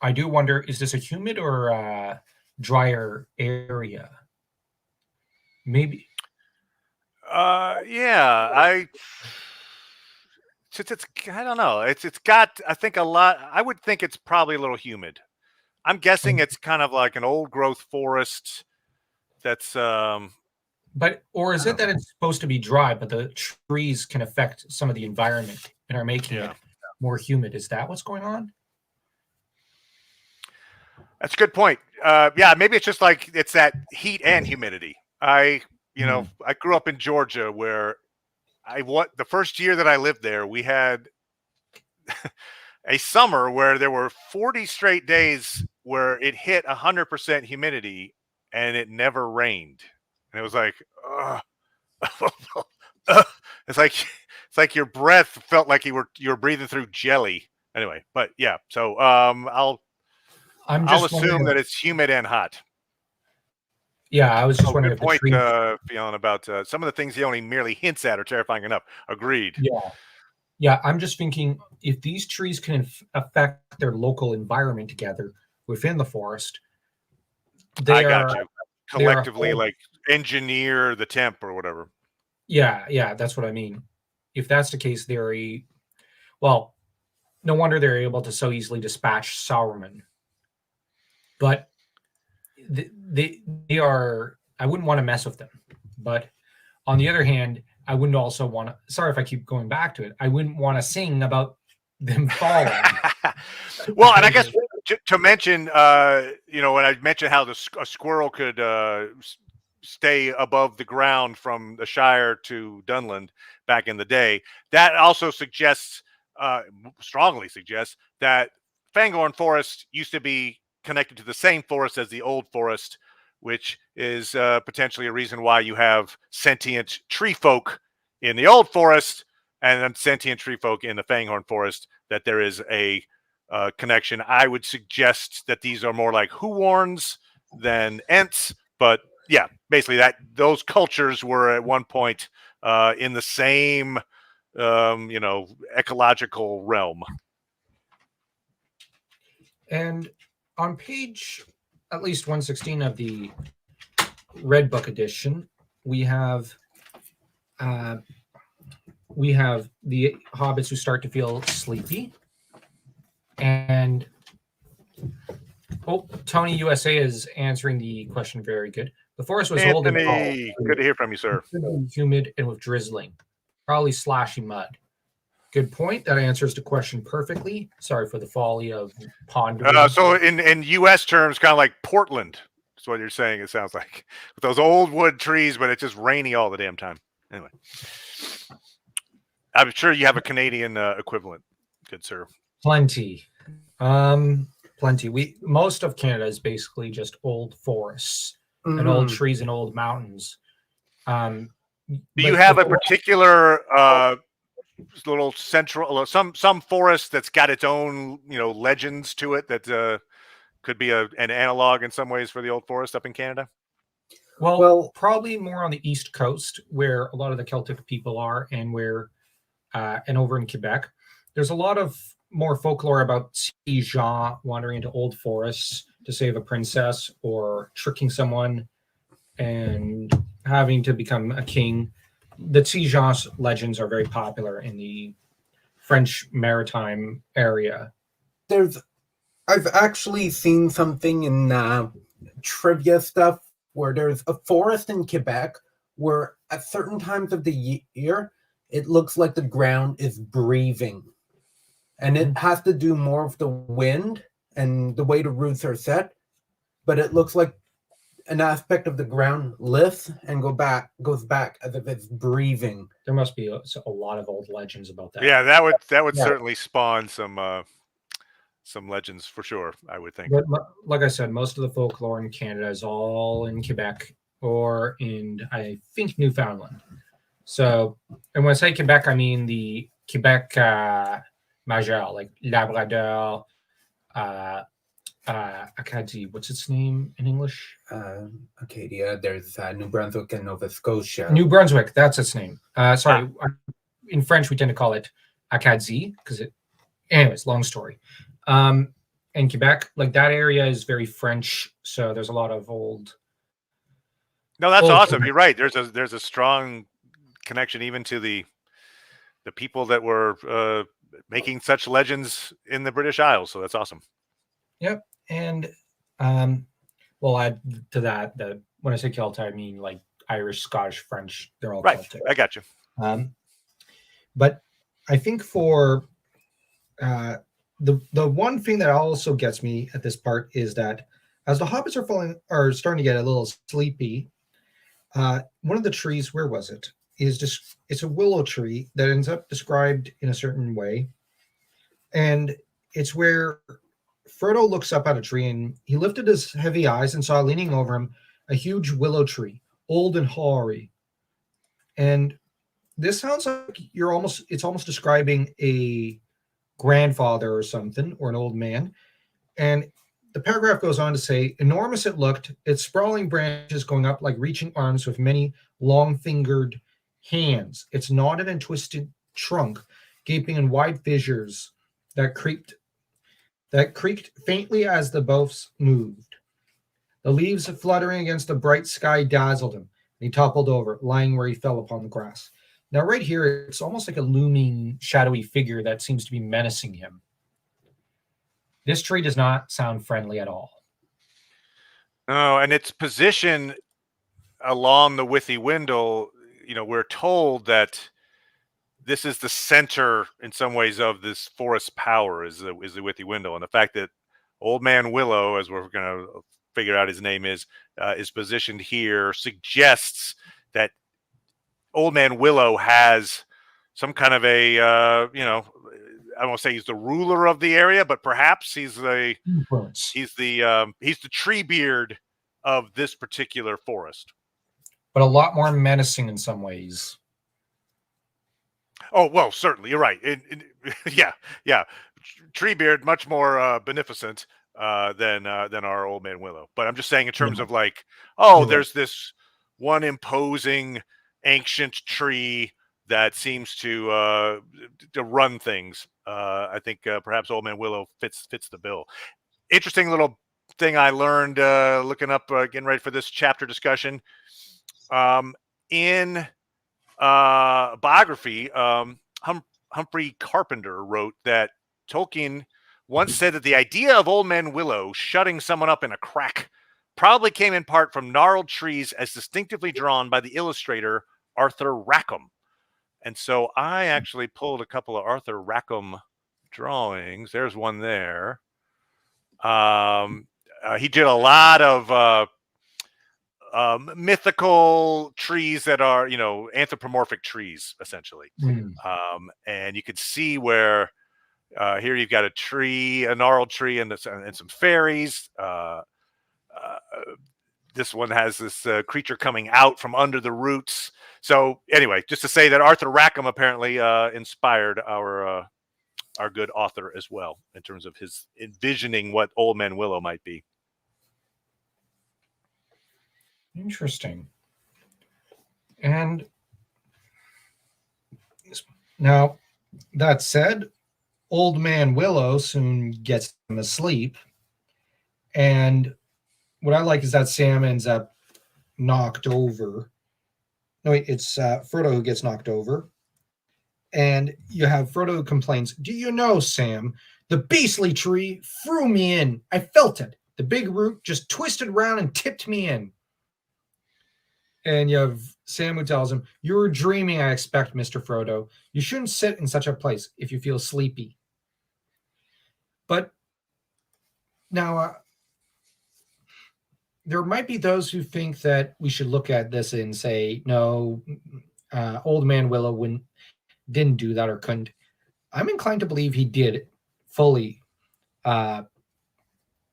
Speaker 3: I do wonder, is this a humid or a drier area? Maybe.
Speaker 2: I don't know. It's got, I think, a lot. I would think it's probably a little humid. I'm guessing it's kind of like an old growth forest that's
Speaker 3: but, or is it that it's supposed to be dry, but the trees can affect some of the environment and are making it more humid? Is that what's going on?
Speaker 2: That's a good point. Maybe it's just like it's that heat and humidity. I grew up in Georgia, where the first year that I lived there, we had a summer where there were 40 straight days where it hit 100% humidity and it never rained. And it was like, it's like your breath felt like you were breathing through jelly. Anyway, but yeah, so I'll assume that it's humid and hot.
Speaker 3: Yeah, I was just wondering.
Speaker 2: Good point, Fionn, about some of the things he only merely hints at are terrifying enough. Agreed.
Speaker 3: Yeah. I'm just thinking, if these trees can affect their local environment together within the forest,
Speaker 2: I got you. Collectively, like engineer the temp or whatever.
Speaker 3: Yeah, that's what I mean. If that's the case, no wonder they're able to so easily dispatch Sauron. But they are, I wouldn't want to mess with them. But on the other hand, I wouldn't also want to, sorry if I keep going back to it, I wouldn't want to sing about them falling.
Speaker 2: Well, and I guess to mention, when I mentioned how a squirrel could stay above the ground from the Shire to Dunland back in the day, that also strongly suggests that Fangorn Forest used to be connected to the same forest as the Old Forest, which is potentially a reason why you have sentient tree folk in the Old Forest and then sentient tree folk in the Fanghorn Forest, that there is a connection. I would suggest that these are more like Huorns than Ents, but yeah, basically those cultures were at one point in the same ecological realm.
Speaker 3: And on page at least 116 of the Red Book edition, we have the hobbits who start to feel sleepy. And Tony USA is answering the question very good. The forest was old and tall,
Speaker 2: good to hear from you, sir.
Speaker 3: humid and with drizzling, probably slashy mud. Good point. That answers the question perfectly. Sorry for the folly of pondering.
Speaker 2: So in U.S. terms, kind of like Portland. That's what you're saying. It sounds like with those old wood trees, but it's just rainy all the damn time. Anyway, I'm sure you have a Canadian equivalent, good sir.
Speaker 3: Plenty. Plenty. Most of Canada is basically just old forests and old trees and old mountains.
Speaker 2: Do you have a particular little central some forest that's got its own legends to it that could be an analog in some ways for the old forest up in Canada?
Speaker 3: Well, probably more on the East Coast where a lot of the Celtic people are, and and over in Quebec, there's a lot of more folklore about Jean wandering into old forests to save a princess or tricking someone and having to become a king. The Jean legends are very popular in the French maritime area.
Speaker 4: I've actually seen something in trivia stuff where there's a forest in Quebec where at certain times of the year, it looks like the ground is breathing. And it has to do more with the wind and the way the roots are set. But it looks like an aspect of the ground lifts and goes back as if it's breathing.
Speaker 3: There must be a lot of old legends about that.
Speaker 2: Yeah, that would certainly spawn some legends for sure, I would think.
Speaker 3: But like I said, most of the folklore in Canada is all in Quebec or in, I think, Newfoundland. So, and when I say Quebec, I mean the Quebec major, like Labrador, Acadie. What's its name in English?
Speaker 4: Acadia. There's New Brunswick and Nova Scotia.
Speaker 3: New Brunswick, that's its name. Sorry, in French we tend to call it Acadie because it. Anyways, long story. In Quebec, like that area is very French, so there's a lot of old.
Speaker 2: No, that's awesome. Quebec. You're right. There's a strong connection even to the people that were making such legends in the British Isles. So that's awesome.
Speaker 3: Yep, and we'll add to that when I say Celtic, I mean like Irish, Scottish, French. They're all
Speaker 2: right.
Speaker 3: Celtic.
Speaker 2: I got you.
Speaker 3: But I think for the one thing that also gets me at this part is that as the hobbits are starting to get a little sleepy, one of the trees, where was it? It's a willow tree that ends up described in a certain way, and it's where Frodo looks up at a tree and he lifted his heavy eyes and saw leaning over him a huge willow tree, old and hoary. And this sounds like it's almost describing a grandfather or something, or an old man. And the paragraph goes on to say, enormous it looked, its sprawling branches going up like reaching arms with many long-fingered hands, its knotted and twisted trunk gaping in wide fissures that creaked faintly as the boughs moved. The leaves fluttering against the bright sky dazzled him, and he toppled over, lying where he fell upon the grass. Now, right here, it's almost like a looming, shadowy figure that seems to be menacing him. This tree does not sound friendly at all.
Speaker 2: No, and its position along the Withywindle, we're told that this is the center, in some ways, of this forest power is the Withywindle, and the fact that Old Man Willow, as we're going to figure out his name is positioned here, suggests that Old Man Willow has some kind of a, I won't say he's the ruler of the area, but perhaps he's the tree beard of this particular forest.
Speaker 3: But a lot more menacing in some ways.
Speaker 2: Oh, well, certainly. You're right. Yeah. Treebeard, much more beneficent than our Old Man Willow. But I'm just saying in terms of like, there's this one imposing ancient tree that seems to run things. I think perhaps Old Man Willow fits the bill. Interesting little thing I learned looking up, getting ready for this chapter discussion. In biography, Humphrey Carpenter wrote that Tolkien once said that the idea of Old Man Willow shutting someone up in a crack probably came in part from gnarled trees as distinctively drawn by the illustrator Arthur Rackham. And so I actually pulled a couple of Arthur Rackham drawings. There's one there. He did a lot of mythical trees that are, anthropomorphic trees, essentially. And you can see where here you've got a tree, a gnarled tree, and some fairies. This one has this creature coming out from under the roots. So anyway, just to say that Arthur Rackham apparently inspired our good author as well in terms of his envisioning what Old Man Willow might be.
Speaker 3: Interesting. And now, that said, Old Man Willow soon gets him asleep. And what I like is that Sam ends up knocked over. No, wait, it's Frodo who gets knocked over. And you have Frodo who complains, "Do you know, Sam, the beastly tree threw me in. I felt it. The big root just twisted around and tipped me in." And you have Sam who tells him, "You're dreaming, I expect, Mr. Frodo. You shouldn't sit in such a place if you feel sleepy." But now, there might be those who think that we should look at this and say, no, Old Man Willow didn't do that or couldn't. I'm inclined to believe he did fully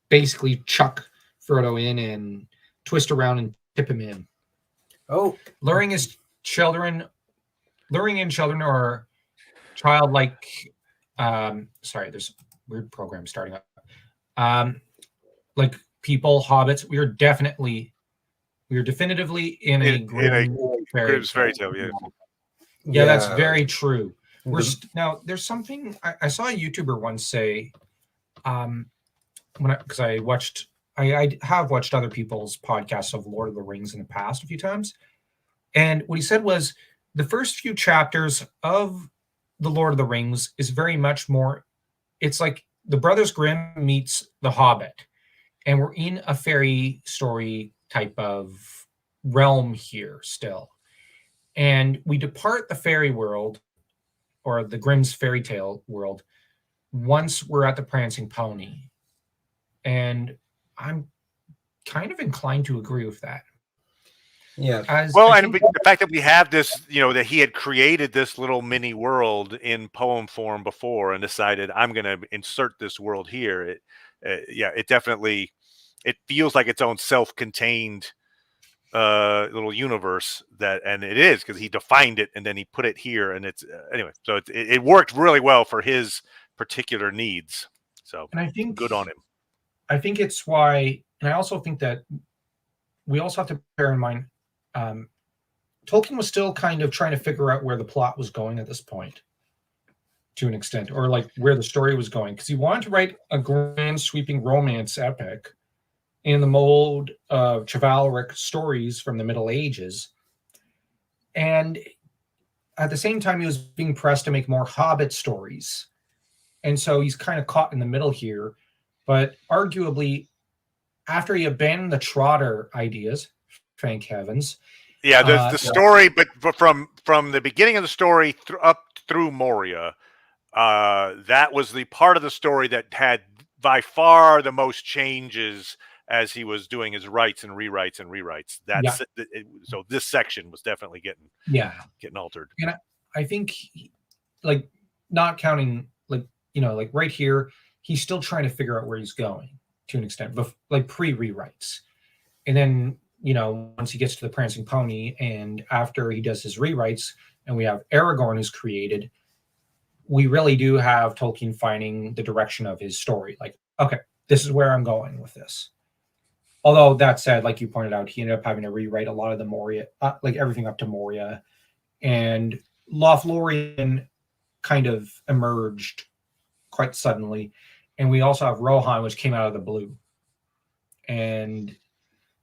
Speaker 3: basically chuck Frodo in and twist around and tip him in.
Speaker 4: Oh,
Speaker 3: luring in children or childlike. Sorry, there's a weird program starting up. Like people, hobbits. We are definitively in a
Speaker 2: Grimm's fairy tale.
Speaker 3: Yeah, that's very true. Now there's something I saw a YouTuber once say, because I have watched other people's podcasts of Lord of the Rings in the past a few times. And what he said was the first few chapters of the Lord of the Rings is very much more, it's like the Brothers Grimm meets the Hobbit. And we're in a fairy story type of realm here still. And we depart the fairy world or the Grimm's fairy tale world once we're at the Prancing Pony. And I'm kind of inclined to agree with that.
Speaker 4: Yeah.
Speaker 2: The fact that we have this, that he had created this little mini world in poem form before and decided I'm going to insert this world here. It definitely, it feels like its own self-contained little universe and it is because he defined it and then he put it here and it's anyway. So it worked really well for his particular needs. So
Speaker 3: and I think
Speaker 2: good on him.
Speaker 3: I think it's why, and I also think that we also have to bear in mind, Tolkien was still kind of trying to figure out where the plot was going at this point, to an extent, or like where the story was going, because he wanted to write a grand, sweeping romance epic in the mold of chivalric stories from the Middle Ages, and at the same time, he was being pressed to make more Hobbit stories, and so he's kind of caught in the middle here. But arguably, after he abandoned the Trotter ideas, thank heavens.
Speaker 2: Yeah, the story, but from the beginning of the story up through Moria, that was the part of the story that had by far the most changes as he was doing his writes and rewrites and rewrites. So this section was definitely getting altered.
Speaker 3: And I think, like, not counting, like right here, he's still trying to figure out where he's going to an extent, but like pre-rewrites. And then, once he gets to the Prancing Pony and after he does his rewrites and we have Aragorn who's created, we really do have Tolkien finding the direction of his story. Like, okay, this is where I'm going with this. Although that said, like you pointed out, he ended up having to rewrite a lot of the Moria, like everything up to Moria, and Lothlorien kind of emerged quite suddenly, and we also have Rohan, which came out of the blue, and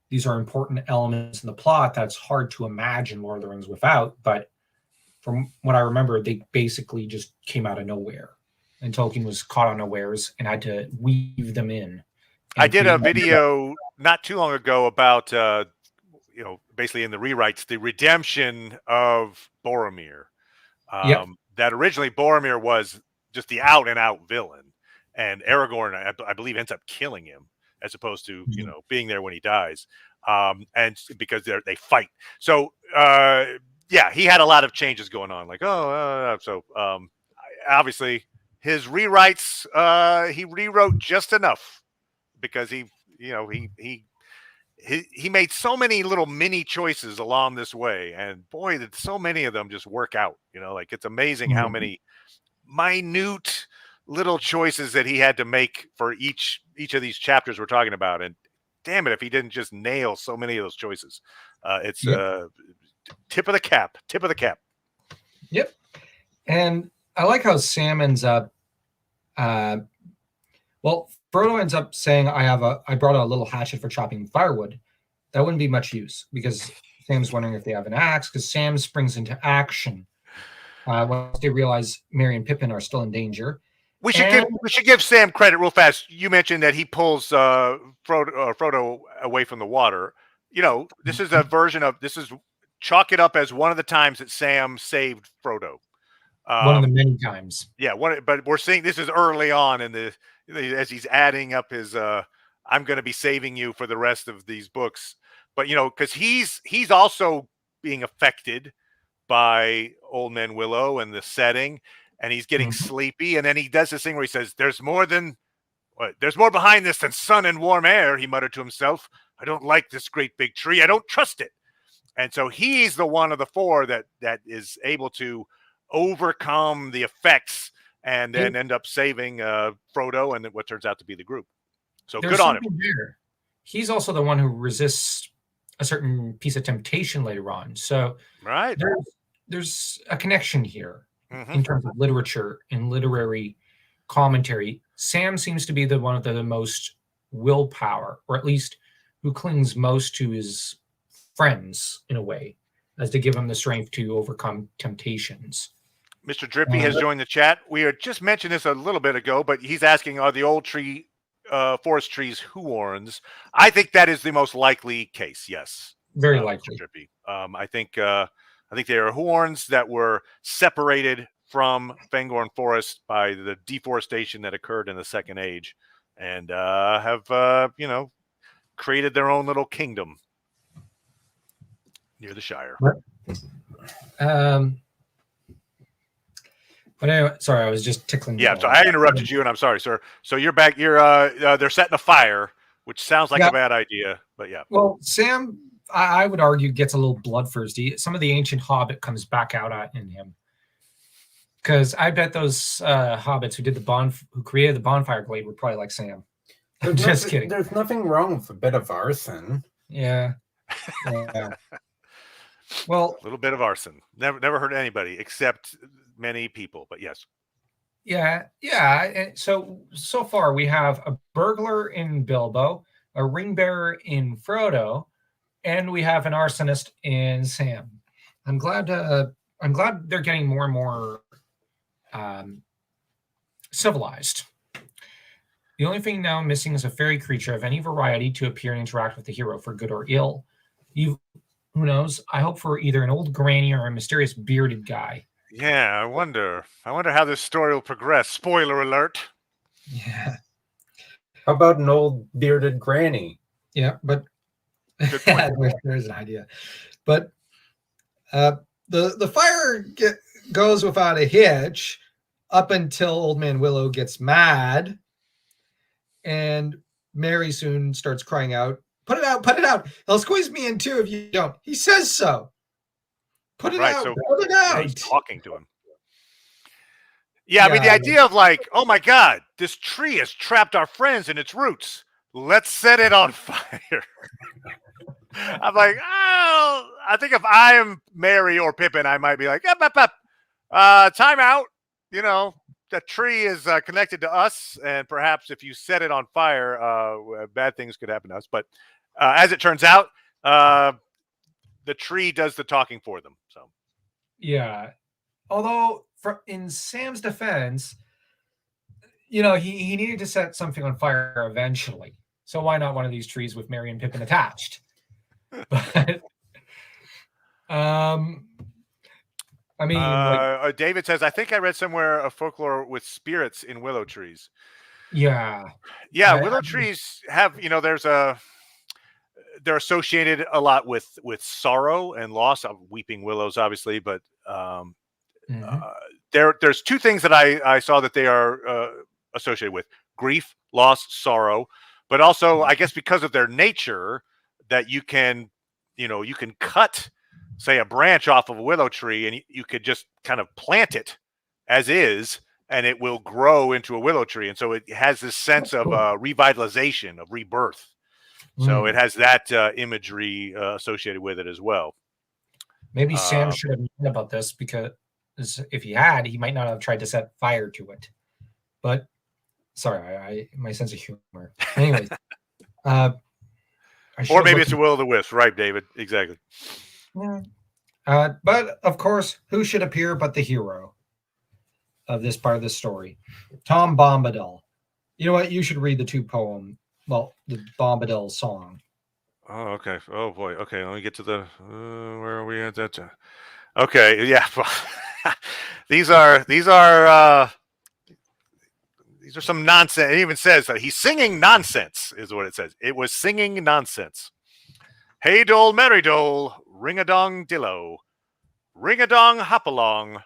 Speaker 3: these are important elements in the plot that's hard to imagine Lord of the Rings without. But from what I remember, they basically just came out of nowhere, and Tolkien was caught unawares and had to weave them in.
Speaker 2: I did a video not too long ago about, basically in the rewrites, the redemption of Boromir. That originally Boromir was just the out and out villain, and Aragorn, I believe, ends up killing him as opposed to, being there when he dies. And because they fight. So, he had a lot of changes going on. Like, obviously his rewrites, he rewrote just enough because he made so many little mini choices along this way, and boy, did so many of them just work out. Like it's amazing how many minute little choices that he had to make for each of these chapters we're talking about. And damn it, if he didn't just nail so many of those choices. It's tip of the cap.
Speaker 3: Yep. And I like how Sam ends up, Frodo ends up saying, I brought a little hatchet for chopping firewood. That wouldn't be much use, because Sam's wondering if they have an axe, because Sam springs into action once they realize Merry and Pippin are still in danger.
Speaker 2: We should give Sam credit real fast. You mentioned that he pulls Frodo away from the water. This is a version of chalk it up as one of the times that Sam saved Frodo.
Speaker 3: One of the many times.
Speaker 2: Yeah, but we're seeing this is early on in as he's adding up his I'm going to be saving you for the rest of these books. But because he's also being affected by Old Man Willow and the setting, and he's getting sleepy, and then he does this thing where he says, there's more behind this than sun and warm air, he muttered to himself. I don't like this great big tree. I don't trust it. And so he's the one of the four that is able to overcome the effects and then end up saving Frodo and what turns out to be the group. So good on him.
Speaker 3: There. He's also the one who resists a certain piece of temptation later on. So
Speaker 2: right,
Speaker 3: there's a connection here in terms of literature and literary commentary. Sam seems to be the one of the most willpower, or at least who clings most to his friends in a way, as to give him the strength to overcome temptations.
Speaker 2: Mr. Drippy has joined the chat. We had just mentioned this a little bit ago, but he's asking, are the old forest trees Huorns? I think that is the most likely case. Yes,
Speaker 3: very likely.
Speaker 2: Mr. Drippy. I think they are Huorns that were separated from Fangorn Forest by the deforestation that occurred in the Second Age, and have created their own little kingdom near the Shire.
Speaker 3: But anyway, sorry, I was just tickling.
Speaker 2: Yeah, so I interrupted you, and I'm sorry, sir. So you're back. They're setting a fire, which sounds like a bad idea, but yeah.
Speaker 3: Well, Sam, I would argue, gets a little bloodthirsty. Some of the ancient Hobbit comes back out in him, because I bet those hobbits who created the bonfire glade were probably like Sam. I'm just kidding.
Speaker 4: There's nothing wrong with a bit of arson.
Speaker 3: Yeah. Well,
Speaker 2: a little bit of arson. Never hurt anybody except many people, but yes.
Speaker 3: Yeah. And so far we have a burglar in Bilbo, a ring bearer in Frodo, and we have an arsonist in Sam. I'm glad they're getting more and more civilized. The only thing now missing is a fairy creature of any variety to appear and interact with the hero for good or ill. Who knows? I hope for either an old granny or a mysterious bearded guy.
Speaker 2: Yeah, I wonder how this story will progress. Spoiler alert.
Speaker 3: Yeah.
Speaker 4: How about an old bearded granny?
Speaker 3: Yeah, but there's an idea. But the fire goes without a hitch up until Old Man Willow gets mad, and Merry soon starts crying out, "Put it out! He'll squeeze me in too if you don't." He says so. Put it out! Put it out!
Speaker 2: He's talking to him. Yeah, I mean, the idea of like, oh my God, this tree has trapped our friends in its roots. let's set it on fire. I'm like, oh, I think if I am Mary or Pippin, I might be like, time out. You know, the tree is connected to us, and perhaps if you set it on fire, bad things could happen to us. But as it turns out, the tree does the talking for them. So,
Speaker 3: yeah. Although, in Sam's defense, you know, he needed to set something on fire eventually. So why not one of these trees with Merry and Pippin attached? But, I mean,
Speaker 2: David says, I think I read somewhere a folklore with spirits in willow trees.
Speaker 3: Yeah.
Speaker 2: Willow trees have, you know, they're associated a lot with sorrow and loss. Of weeping willows, obviously, but there's two things that I saw that they are associated with: grief, loss, sorrow, but also, I guess, because of their nature, that you can cut, say, a branch off of a willow tree, and you could just kind of plant it as is, and it will grow into a willow tree. And so it has this sense of revitalization, of rebirth. So it has that imagery associated with it as well.
Speaker 3: Maybe Sam should have known about this, because if he had, he might not have tried to set fire to it. But sorry, my sense of humor. Anyways,
Speaker 2: or maybe it's a will o' the wisp, right, David? Exactly.
Speaker 3: Yeah. But of course, who should appear but the hero of this part of the story, Tom Bombadil. You know what? You should read the two poems. Well, the Bombadil song.
Speaker 2: Oh, okay. Oh boy. Okay, let me get to the. Where are we at that time? Okay, yeah. These are some nonsense. It even says that he's singing nonsense, is what it says. It was singing nonsense. Hey dole, merry dole, ring a dong dillo, ring a dong hop along,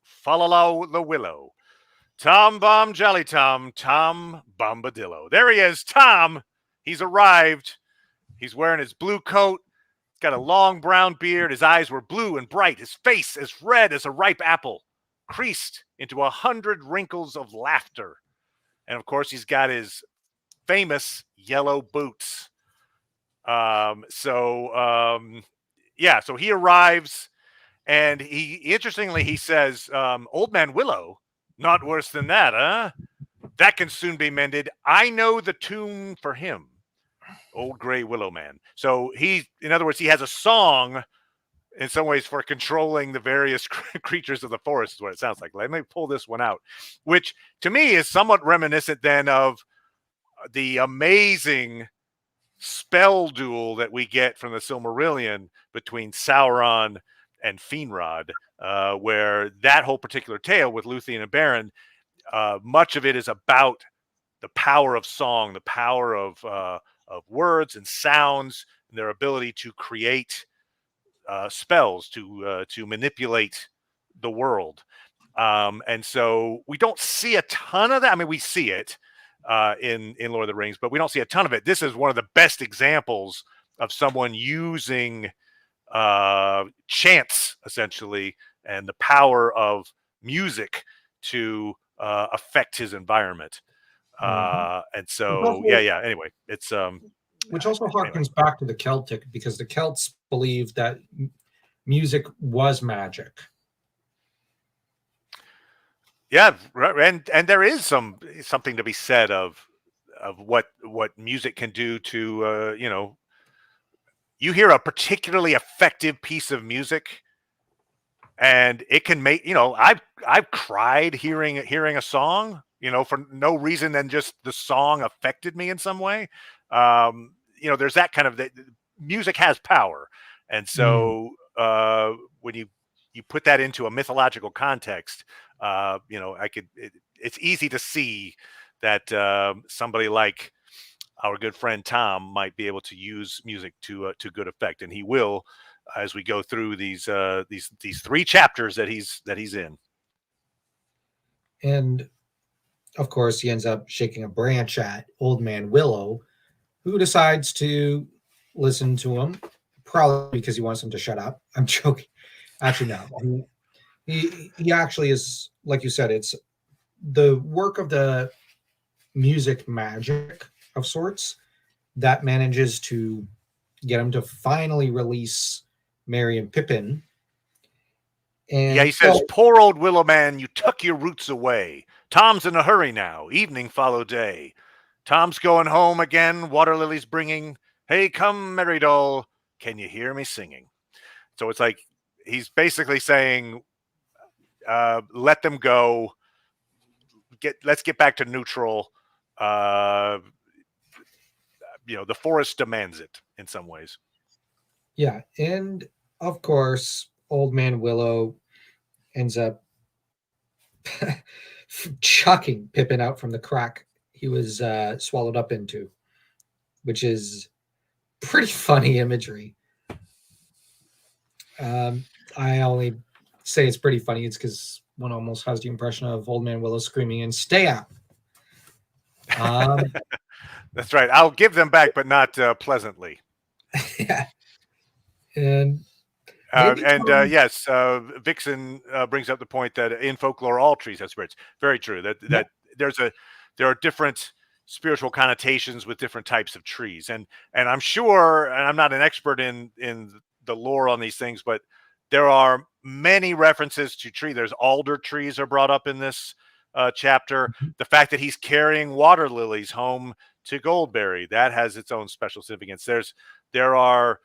Speaker 2: follow the willow. Tom Bomb Jolly Tom, Tom Bombadillo. There he is, Tom. He's arrived. He's wearing his blue coat. He's got a long brown beard. His eyes were blue and bright. His face as red as a ripe apple, creased into 100 wrinkles of laughter. And of course, he's got his famous yellow boots. So he arrives, and he says, Old Man Willow, not worse than that, huh? That can soon be mended. I know the tune for him, Old Gray Willow Man. So in other words, he has a song in some ways for controlling the various creatures of the forest, is what it sounds like. Let me pull this one out, which to me is somewhat reminiscent then of the amazing spell duel that we get from the Silmarillion between Sauron and Finrod, where that whole particular tale with Luthien and Beren, much of it is about the power of song, the power of words and sounds, and their ability to create spells, to manipulate the world. And so we don't see a ton of that. I mean, we see it in Lord of the Rings, but we don't see a ton of it. This is one of the best examples of someone using chants, essentially, and the power of music to affect his environment. And so, anyway, it's
Speaker 3: which also harkens back to the Celtic, because the Celts believed that music was magic.
Speaker 2: Yeah, and there is something to be said of what music can do to you hear a particularly effective piece of music, and it can make, I've cried hearing a song, for no reason than just the song affected me in some way. There's that kind of music has power, and so when you put that into a mythological context, it's easy to see that somebody like our good friend Tom might be able to use music to good effect, and he will, as we go through these 3 chapters that he's in.
Speaker 3: And of course, he ends up shaking a branch at Old Man Willow, who decides to listen to him, probably because he wants him to shut up. I'm joking. Actually, no. He actually is, like you said, it's the work of the music magic of sorts that manages to get him to finally release Merry and Pippin. And
Speaker 2: yeah, he says, "Poor old willow man, you tuck your roots away. Tom's in a hurry now. Evening follow day. Tom's going home again. Water lilies bringing. Hey, come, merry doll. Can you hear me singing?" So it's like he's basically saying, "Let them go. Let's get back to neutral." The forest demands it in some ways.
Speaker 3: Yeah, and of course, Old Man Willow ends up chucking Pippin out from the crack he was swallowed up into, which is pretty funny imagery. I only say it's pretty funny. It's because one almost has the impression of Old Man Willow screaming and "Stay out."
Speaker 2: That's right. I'll give them back, but not pleasantly.
Speaker 3: Yeah. And
Speaker 2: yes, Vixen brings up the point that in folklore, all trees have spirits. Very true. That there are different spiritual connotations with different types of trees, and I'm sure, and I'm not an expert in the lore on these things, but there are many references to tree. There's alder trees are brought up in this chapter. The fact that he's carrying water lilies home to Goldberry, that has its own special significance. There are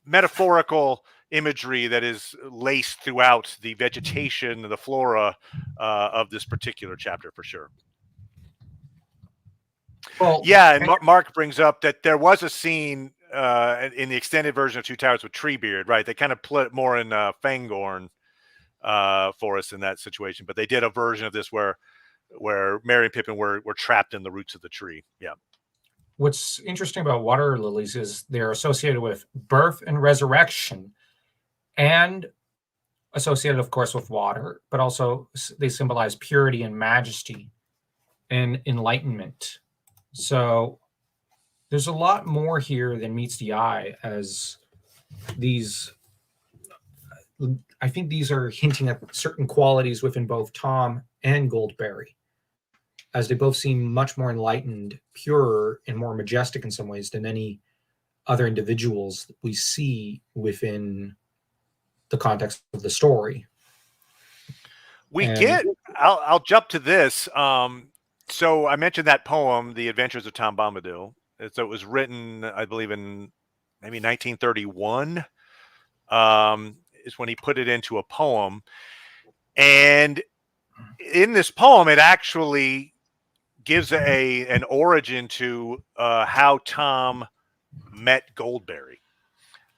Speaker 2: metaphorical imagery that is laced throughout the vegetation and the flora of this particular chapter for sure.
Speaker 3: Well,
Speaker 2: yeah, and Mark brings up that there was a scene in the extended version of Two Towers with Treebeard, right? They kind of put it more in Fangorn for us in that situation, but they did a version of this where Merry and Pippin were trapped in the roots of the tree. Yeah.
Speaker 3: What's interesting about water lilies is they're associated with birth and resurrection, and associated, of course, with water, but also they symbolize purity and majesty and enlightenment. So there's a lot more here than meets the eye, as these, I think these are hinting at certain qualities within both Tom and Goldberry, as they both seem much more enlightened, purer, and more majestic in some ways than any other individuals we see within the context of the story.
Speaker 2: I'll jump to this. So I mentioned that poem, The Adventures of Tom Bombadil. So it was written, I believe, in maybe 1931. Is when he put it into a poem. And in this poem, it actually gives an origin to how Tom met Goldberry.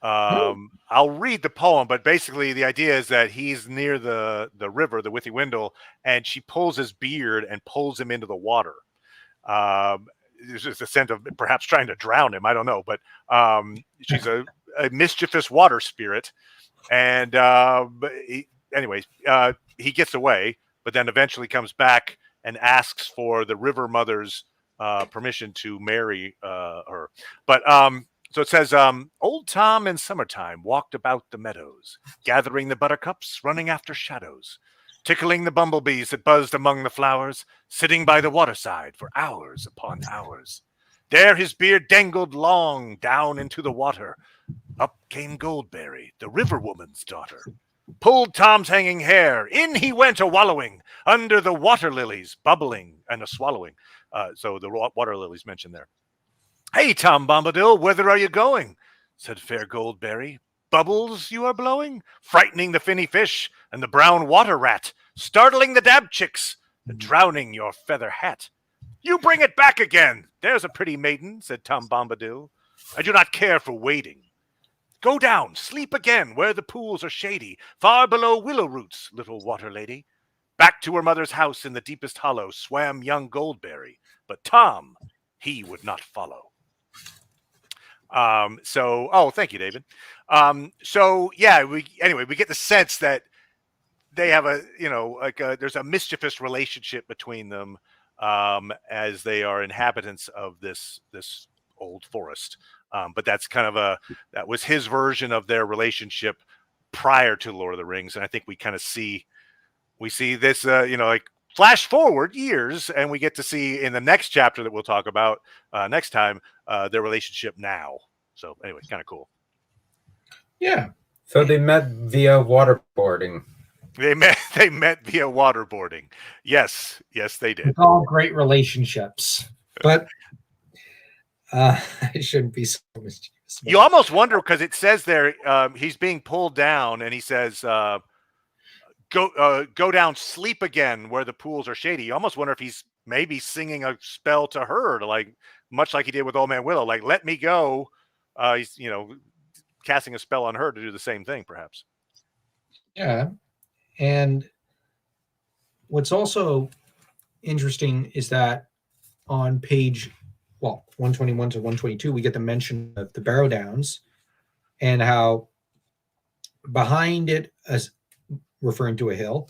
Speaker 2: I'll read the poem, but basically the idea is that he's near the river, the Withywindle, and she pulls his beard and pulls him into the water. There's just a sense of perhaps trying to drown him. I don't know, but she's a mischievous water spirit. And he gets away, but then eventually comes back and asks for the river mother's permission to marry her. But so it says, old Tom in summertime walked about the meadows, gathering the buttercups, running after shadows, tickling the bumblebees that buzzed among the flowers, sitting by the waterside for hours upon hours. There his beard dangled long down into the water. Up came Goldberry, the river woman's daughter. Pulled Tom's hanging hair, in he went a-wallowing, under the water lilies, bubbling and a-swallowing. So the water lilies mentioned there. Hey, Tom Bombadil, whither are you going? Said fair Goldberry. Bubbles you are blowing, frightening the finny fish and the brown water rat, startling the dab chicks and drowning your feather hat. You bring it back again. There's a pretty maiden, said Tom Bombadil. I do not care for wading. Go down, sleep again, where the pools are shady, far below willow roots, little water lady. Back to her mother's house in the deepest hollow swam young Goldberry, but Tom, he would not follow. Thank you, David. We get the sense that they have there's a mischievous relationship between them as they are inhabitants of this old forest. But that's kind of that was his version of their relationship prior to Lord of the Rings, and I think we kind of see this flash forward years, and we get to see in the next chapter that we'll talk about next time their relationship now. So anyway, kind of cool.
Speaker 3: Yeah.
Speaker 4: So they met via waterboarding.
Speaker 2: They met via waterboarding. Yes, they did.
Speaker 3: It's all great relationships, but I shouldn't be so mischievous.
Speaker 2: You almost wonder, because it says there he's being pulled down, and he says, "Go down, sleep again, where the pools are shady." You almost wonder if he's maybe singing a spell to her, to much like he did with Old Man Willow, like "Let me go." He's casting a spell on her to do the same thing, perhaps.
Speaker 3: Yeah. And what's also interesting is that on page 121 to 122, we get the mention of the Barrow Downs and how behind it, as referring to a hill,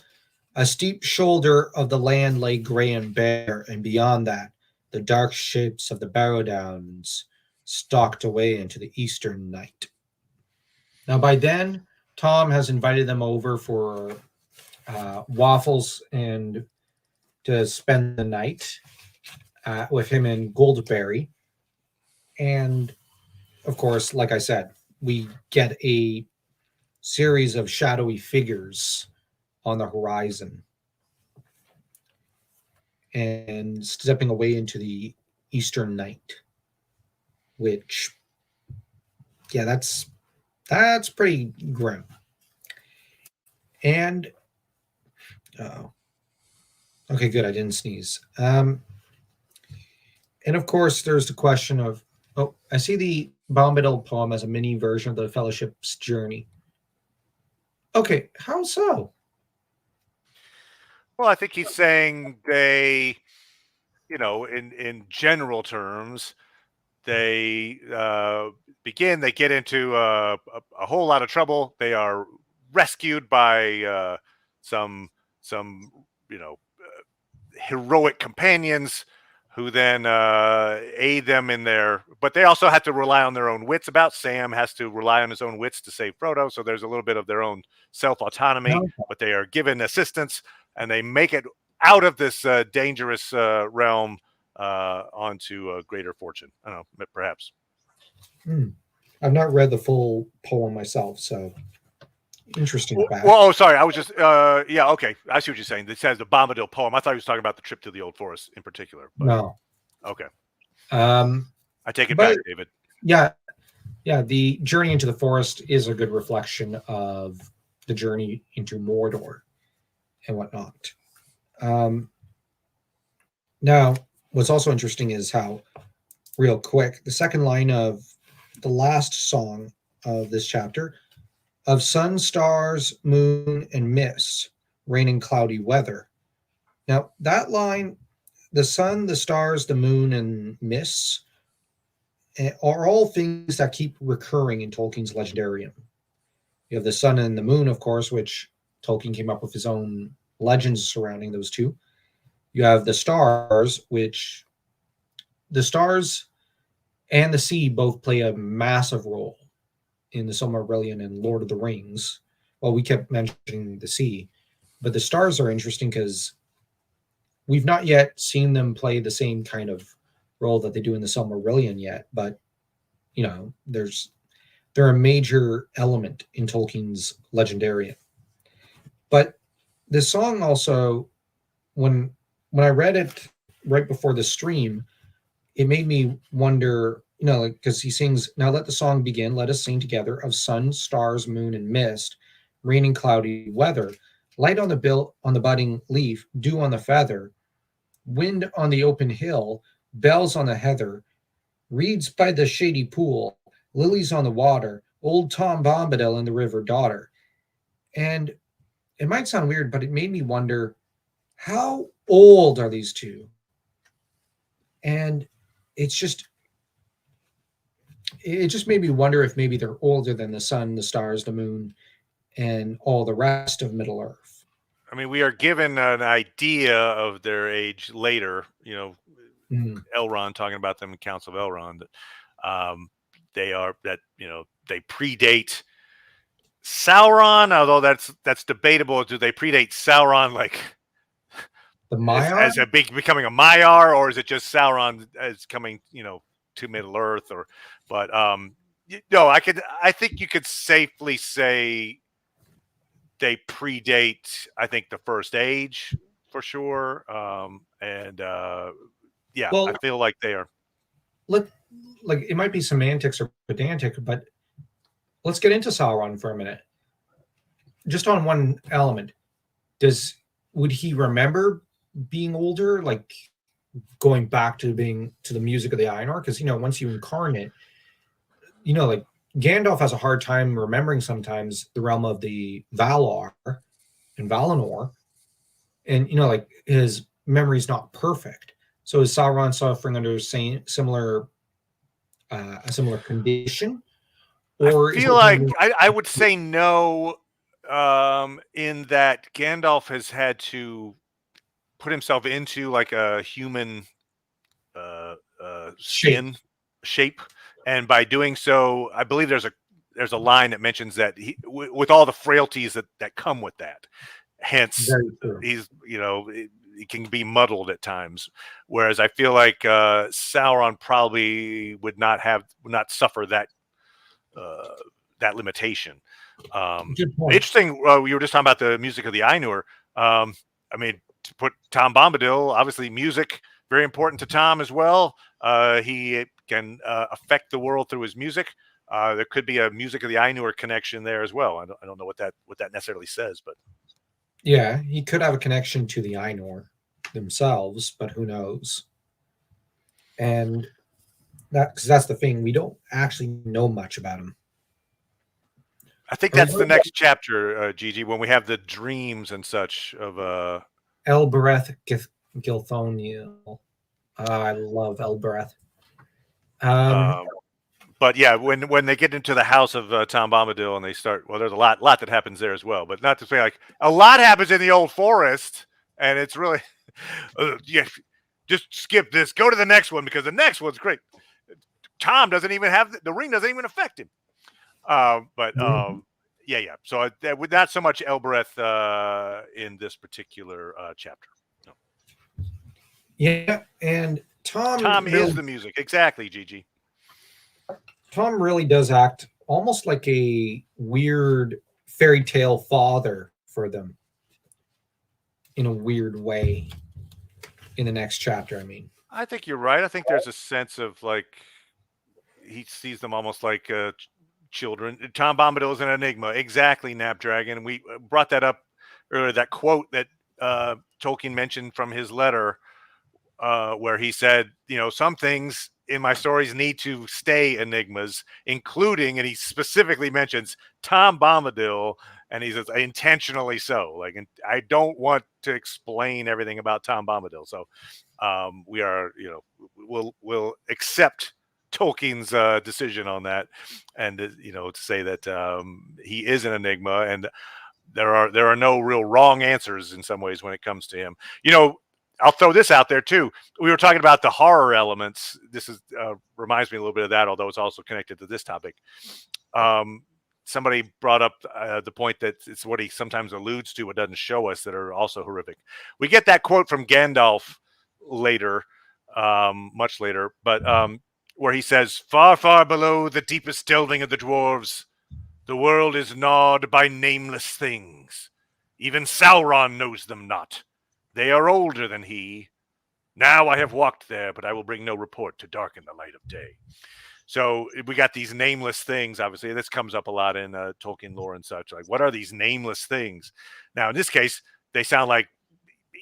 Speaker 3: a steep shoulder of the land lay gray and bare, and beyond that, the dark shapes of the Barrow Downs stalked away into the eastern night. Now, by then, Tom has invited them over for waffles and to spend the night with him and Goldberry. And of course, like I said, we get a series of shadowy figures on the horizon and stepping away into the eastern night, which, yeah, that's pretty grim. And okay, good, I didn't sneeze. And of course, there's the question of, I see the Bombadil poem as a mini version of the Fellowship's journey. Okay, how so?
Speaker 2: Well, I think he's saying they, in general terms, they they get into a whole lot of trouble. They are rescued by some heroic companions who then aid them in their, but they also have to rely on their own wits. Sam has to rely on his own wits to save Frodo, so there's a little bit of their own self-autonomy, but they are given assistance, and they make it out of this dangerous realm onto a greater fortune. I don't know, perhaps.
Speaker 3: I've not read the full poem myself, so interesting fact.
Speaker 2: Well, sorry, I was just okay. I see what you're saying. It says the Bombadil poem. I thought he was talking about the trip to the Old Forest in particular. But,
Speaker 3: no.
Speaker 2: Okay.
Speaker 3: I
Speaker 2: take it back, David.
Speaker 3: Yeah. The journey into the forest is a good reflection of the journey into Mordor and whatnot. Now, what's also interesting is how, real quick, the second line of the last song of this chapter, of sun, stars, moon, and mist, rain and cloudy weather. Now, that line, the sun, the stars, the moon, and mists, are all things that keep recurring in Tolkien's Legendarium. You have the sun and the moon, of course, which Tolkien came up with his own legends surrounding those two. You have the stars, which the stars and the sea both play a massive role in the Silmarillion and Lord of the Rings. Well, we kept mentioning the sea, but the stars are interesting because we've not yet seen them play the same kind of role that they do in the Silmarillion yet, but they're a major element in Tolkien's Legendarium. But this song also, when I read it right before the stream, it made me wonder, because he sings, "Now let the song begin, let us sing together of sun, stars, moon, and mist, rain and cloudy weather, light on the budding leaf, dew on the feather, wind on the open hill, bells on the heather, reeds by the shady pool, lilies on the water, old Tom Bombadil and the river daughter." And it might sound weird, but it made me wonder, how old are these two? And it just made me wonder if maybe they're older than the sun, the stars, the moon, and all the rest of Middle Earth.
Speaker 2: I mean, we are given an idea of their age later, Elrond talking about them in Council of Elrond, they predate Sauron, although that's debatable. Do they predate Sauron like
Speaker 3: The Maiar?
Speaker 2: as becoming a Maiar, or is it just Sauron as coming, to Middle Earth? But no, I think you could safely say they predate, I think, the First Age for sure. Yeah,
Speaker 3: Well,
Speaker 2: I feel like they are.
Speaker 3: Like it might be semantics or pedantic, but let's get into Sauron for a minute. Just on one element, would he remember being older, like going back to the music of the Ainur? Because once you incarnate, like Gandalf has a hard time remembering sometimes the realm of the Valar and Valinor, and like his memory's not perfect. So is Sauron suffering under a similar condition? Or
Speaker 2: I feel like I would say no, in that Gandalf has had to put himself into like a human skin shape, and by doing so, I believe there's a line that mentions that with all the frailties that come with that, hence he's it can be muddled at times. Whereas I feel like Sauron probably would not suffer that limitation. Interesting. We were just talking about the music of the Ainur. I mean, to put Tom Bombadil, obviously music very important to Tom as well. He can affect the world through his music. There could be a music of the Ainur connection there as well. I don't know what that necessarily says, but
Speaker 3: yeah, he could have a connection to the Ainur themselves, but who knows? And because that's the thing, we don't actually know much about him.
Speaker 2: I think that's the next chapter, Gigi, when we have the dreams and such of
Speaker 3: Elbereth Gilthoniel. I love Elbereth.
Speaker 2: But yeah, when they get into the house of Tom Bombadil and they start, well, there's a lot that happens there as well. But not to say like a lot happens in the old forest, and it's really yeah. Just skip this. Go to the next one because the next one's great. Tom doesn't even have the ring; doesn't even affect him. Yeah. So with not so much Elbereth in this particular chapter. No.
Speaker 3: Yeah, and Tom
Speaker 2: is the music, exactly, Gigi.
Speaker 3: Tom really does act almost like a weird fairy tale father for them, in a weird way. In the next chapter, I mean,
Speaker 2: I think you're right. I think there's a sense of like he sees them almost like children. Tom Bombadil is an enigma. Exactly, Napdragon. We brought that up earlier, that quote that Tolkien mentioned from his letter where he said, some things in my stories need to stay enigmas, including, and he specifically mentions Tom Bombadil, and he says intentionally so. Like, I don't want to explain everything about Tom Bombadil. So we are, we'll accept Tolkien's decision on that, and to say that he is an enigma, and there are no real wrong answers in some ways when it comes to him. I'll throw this out there too. We were talking about the horror elements. This is reminds me a little bit of that, although it's also connected to this topic. Somebody brought up the point that it's what he sometimes alludes to, but doesn't show us, that are also horrific. We get that quote from Gandalf later, much later, but where he says, "Far, far below the deepest delving of the dwarves, the world is gnawed by nameless things. Even Sauron knows them not. They are older than he. Now I have walked there, but I will bring no report to darken the light of day." So we got these nameless things. Obviously, this comes up a lot in Tolkien lore and such. Like, what are these nameless things? Now, in this case, they sound like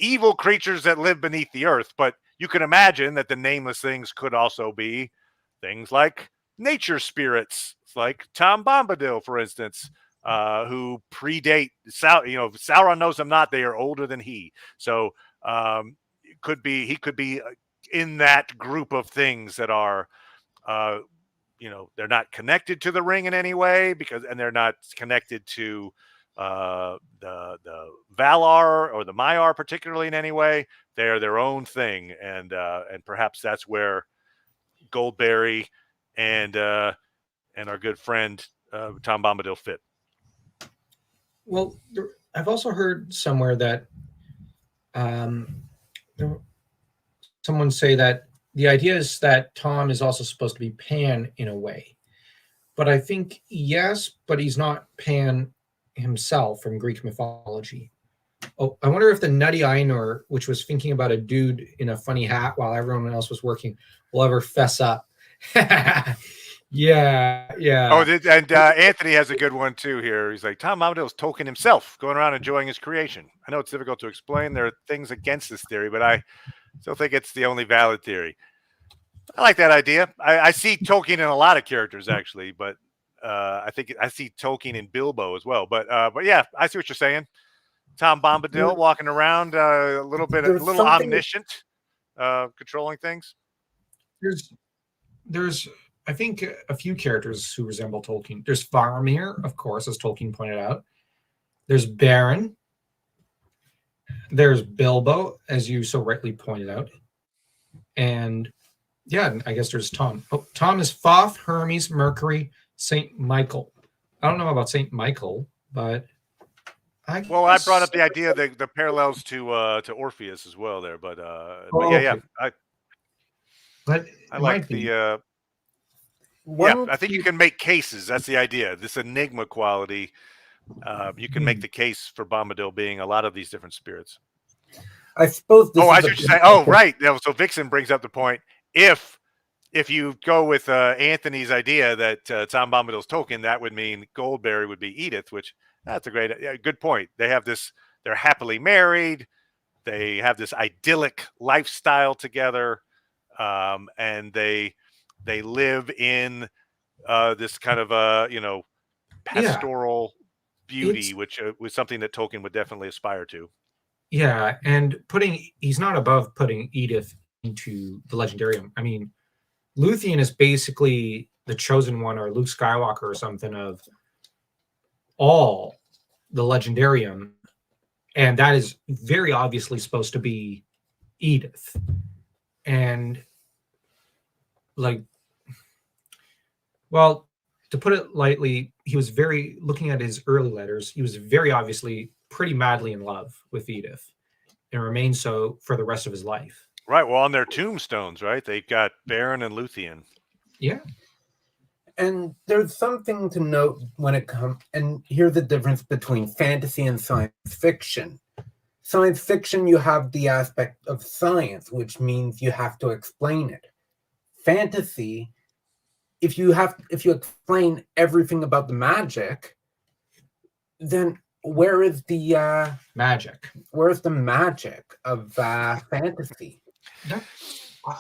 Speaker 2: evil creatures that live beneath the earth, but you can imagine that the nameless things could also be things like nature spirits, like Tom Bombadil, for instance, who predate Sauron knows them not. They are older than he. So he could be in that group of things that are, they're not connected to the ring in any way, and they're not connected to the Valar or the Maiar particularly in any way. They're their own thing, and perhaps that's where Goldberry and our good friend Tom Bombadil fit.
Speaker 3: Well, I've also heard somewhere that someone say that the idea is that Tom is also supposed to be Pan in a way. But I think, yes, but he's not Pan himself from Greek mythology. Oh, I wonder if the Nutty Ainur, which was thinking about a dude in a funny hat while everyone else was working, will ever fess up. Yeah.
Speaker 2: Oh, and Anthony has a good one too here. He's like, Tom Bombadil's Tolkien himself, going around enjoying his creation. I know it's difficult to explain. There are things against this theory, but I still think it's the only valid theory. I like that idea. I see Tolkien in a lot of characters actually, but I think I see Tolkien in Bilbo as well. But yeah, I see what you're saying. Tom Bombadil walking around a little omniscient, controlling things.
Speaker 3: There's I think a few characters who resemble Tolkien. There's Faramir, of course, as Tolkien pointed out. There's Beren. There's Bilbo, as you so rightly pointed out. And yeah, I guess there's Tom. Oh, Tom is Thoth, Hermes, Mercury, Saint Michael. I don't know about Saint Michael, but
Speaker 2: I brought up the idea that the parallels to Orpheus as well there, but yeah. I like the I think you can make cases. That's the idea. This enigma quality. You can make the case for Bombadil being a lot of these different spirits.
Speaker 4: I suppose.
Speaker 2: I see what you're saying. Oh, right. So Vixen brings up the point. If you go with Anthony's idea that Tom Bombadil's Tolkien, that would mean Goldberry would be Edith, which that's a good point. They have this. They're happily married. They have this idyllic lifestyle together, and they live in this kind of pastoral beauty, which was something that Tolkien would definitely aspire to.
Speaker 3: Yeah, and he's not above putting Edith into the Legendarium. I mean, Luthien is basically the chosen one, or Luke Skywalker or something, of all the Legendarium, and that is very obviously supposed to be Edith. And to put it lightly, he was looking at his early letters, he was very obviously pretty madly in love with Edith and remained so for the rest of his life.
Speaker 2: Right. Well, on their tombstones, right? They've got Beren and Luthien.
Speaker 3: Yeah.
Speaker 4: And there's something to note when it comes, and here's the difference between fantasy and science fiction. Science fiction, you have the aspect of science, which means you have to explain it. Fantasy, if you explain everything about the magic, then where is the
Speaker 3: magic?
Speaker 4: Where's the magic of fantasy?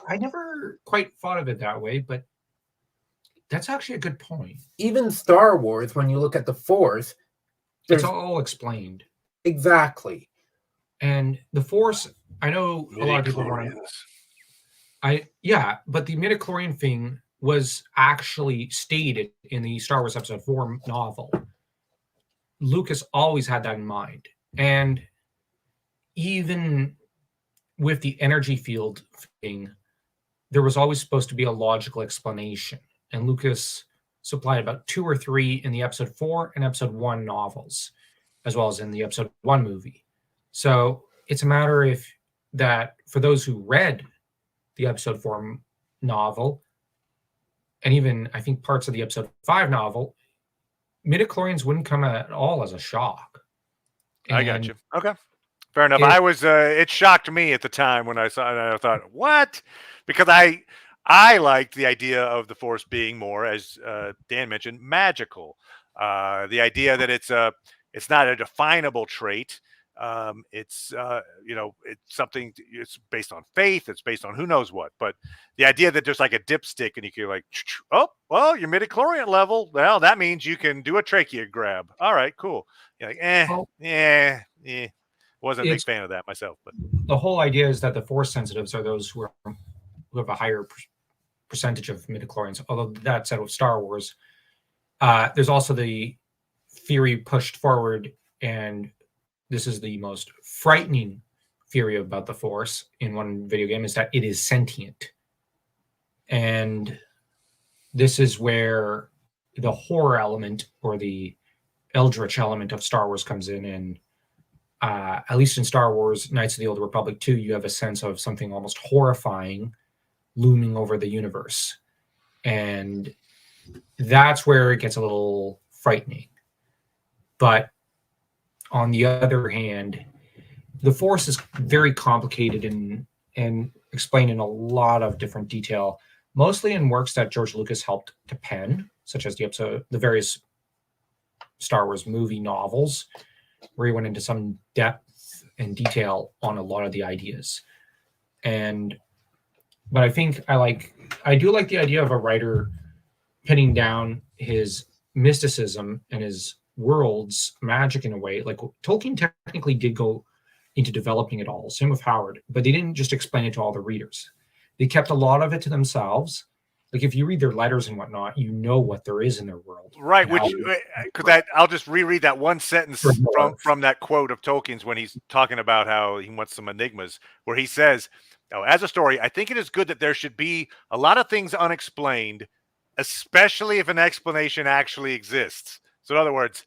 Speaker 3: I never quite thought of it that way, but that's actually a good point.
Speaker 4: Even Star Wars, when you look at the Force,
Speaker 3: it's all explained.
Speaker 4: Exactly.
Speaker 3: And the Force, I know a lot of people want to. But the midichlorian thing was actually stated in the Star Wars Episode 4 novel. Lucas always had that in mind. And even with the energy field thing, there was always supposed to be a logical explanation. And Lucas supplied about 2 or 3 in the Episode 4 and Episode 1 novels, as well as in the Episode 1 movie. So it's a matter that for those who read the Episode 4 novel, and even I think parts of the Episode 5 novel, midichlorians wouldn't come at all as a shock.
Speaker 2: I got you. Okay. Fair enough. It shocked me at the time when I saw it. I thought, what? Because I liked the idea of the Force being more, as Dan mentioned, magical. The idea that it's not a definable trait. It's something. It's based on faith. It's based on who knows what. But the idea that there's like a dipstick and you can oh well, your midichlorian level. Well, that means you can do a trachea grab. All right, cool. You're like, Wasn't a big fan of that myself. But
Speaker 3: the whole idea is that the Force sensitives are those who have a higher percentage of midichlorians. Although that said, with Star Wars, there's also the theory pushed forward, and this is the most frightening theory about the Force in one video game, is that it is sentient. And this is where the horror element or the eldritch element of Star Wars comes in, and at least in Star Wars Knights of the Old Republic 2, you have a sense of something almost horrifying looming over the universe. And that's where it gets a little frightening. But on the other hand, the Force is very complicated and explained in a lot of different detail, mostly in works that George Lucas helped to pen, such as the various Star Wars movie novels, where he went into some depth and detail on a lot of the ideas. But I think I do like the idea of a writer pinning down his mysticism and his world's magic in a way. Like Tolkien technically did go into developing it all, same with Howard, but they didn't just explain it to all the readers. They kept a lot of it to themselves. Like if you read their letters and whatnot, you know what there is in their world.
Speaker 2: Right, which because I'll just reread that one sentence from that quote of Tolkien's when he's talking about how he wants some enigmas, where he says, "Oh, as a story, I think it is good that there should be a lot of things unexplained, especially if an explanation actually exists." So in other words,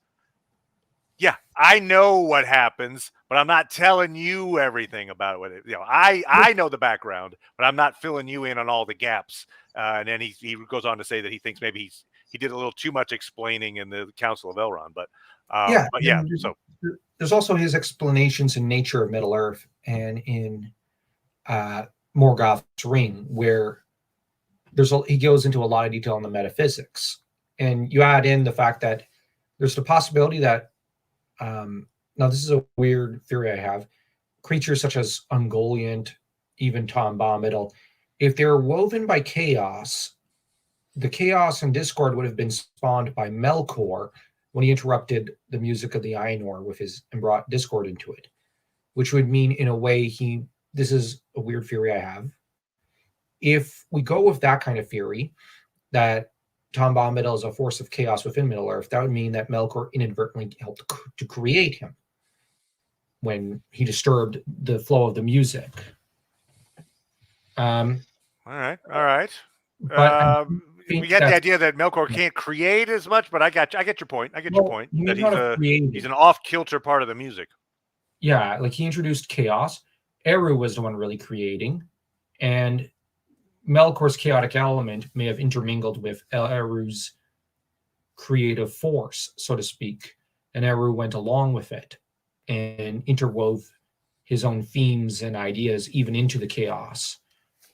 Speaker 2: yeah, I know what happens, but I'm not telling you everything about what I know the background, but I'm not filling you in on all the gaps. And then he goes on to say that he thinks maybe he did a little too much explaining in the Council of Elrond. But yeah. So
Speaker 3: there's also his explanations in Nature of Middle Earth and in Morgoth's Ring, where he goes into a lot of detail on the metaphysics, and you add in the fact that there's the possibility that now this is a weird theory I have. Creatures such as Ungoliant, even Tom Bombadil, if they're woven by chaos, the chaos and discord would have been spawned by Melkor when he interrupted the music of the Ainur and brought discord into it, which would mean in a way this is a weird theory I have. If we go with that kind of theory, that Tom Bombadil is a force of chaos within Middle-earth, that would mean that Melkor inadvertently helped to create him when he disturbed the flow of the music.
Speaker 2: All right.
Speaker 3: But
Speaker 2: we get the idea that Melkor can't create as much, but I get your point. Your point that he's an off-kilter part of the music.
Speaker 3: Yeah, like he introduced chaos. Eru was the one really creating, and Melkor's chaotic element may have intermingled with Eru's creative force, so to speak, and Eru went along with it and interwove his own themes and ideas even into the chaos.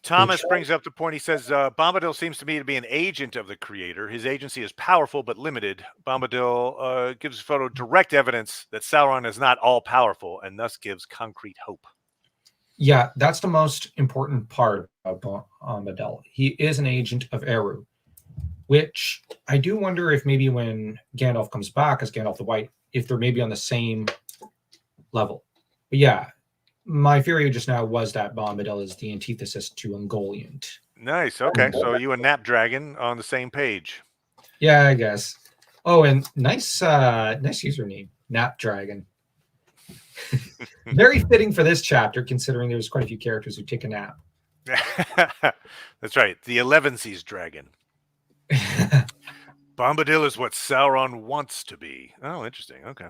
Speaker 2: Thomas brings up the point. He says, Bombadil seems to me to be an agent of the creator. His agency is powerful but limited. Bombadil gives Frodo direct evidence that Sauron is not all-powerful and thus gives concrete hope.
Speaker 3: Yeah, that's the most important part of Bombadil. He is an agent of Eru, which I do wonder if maybe when Gandalf comes back as Gandalf the White, if they're maybe on the same level. But yeah, my theory just now was that Bombadil is the antithesis to Ungoliant.
Speaker 2: Nice. Okay, so you and Napdragon on the same page.
Speaker 3: Yeah, I guess. Oh, and nice username, Napdragon. Very fitting for this chapter, considering there's quite a few characters who take a nap.
Speaker 2: That's right. The Elevensies dragon. Bombadil is what Sauron wants to be. Oh, interesting. Okay.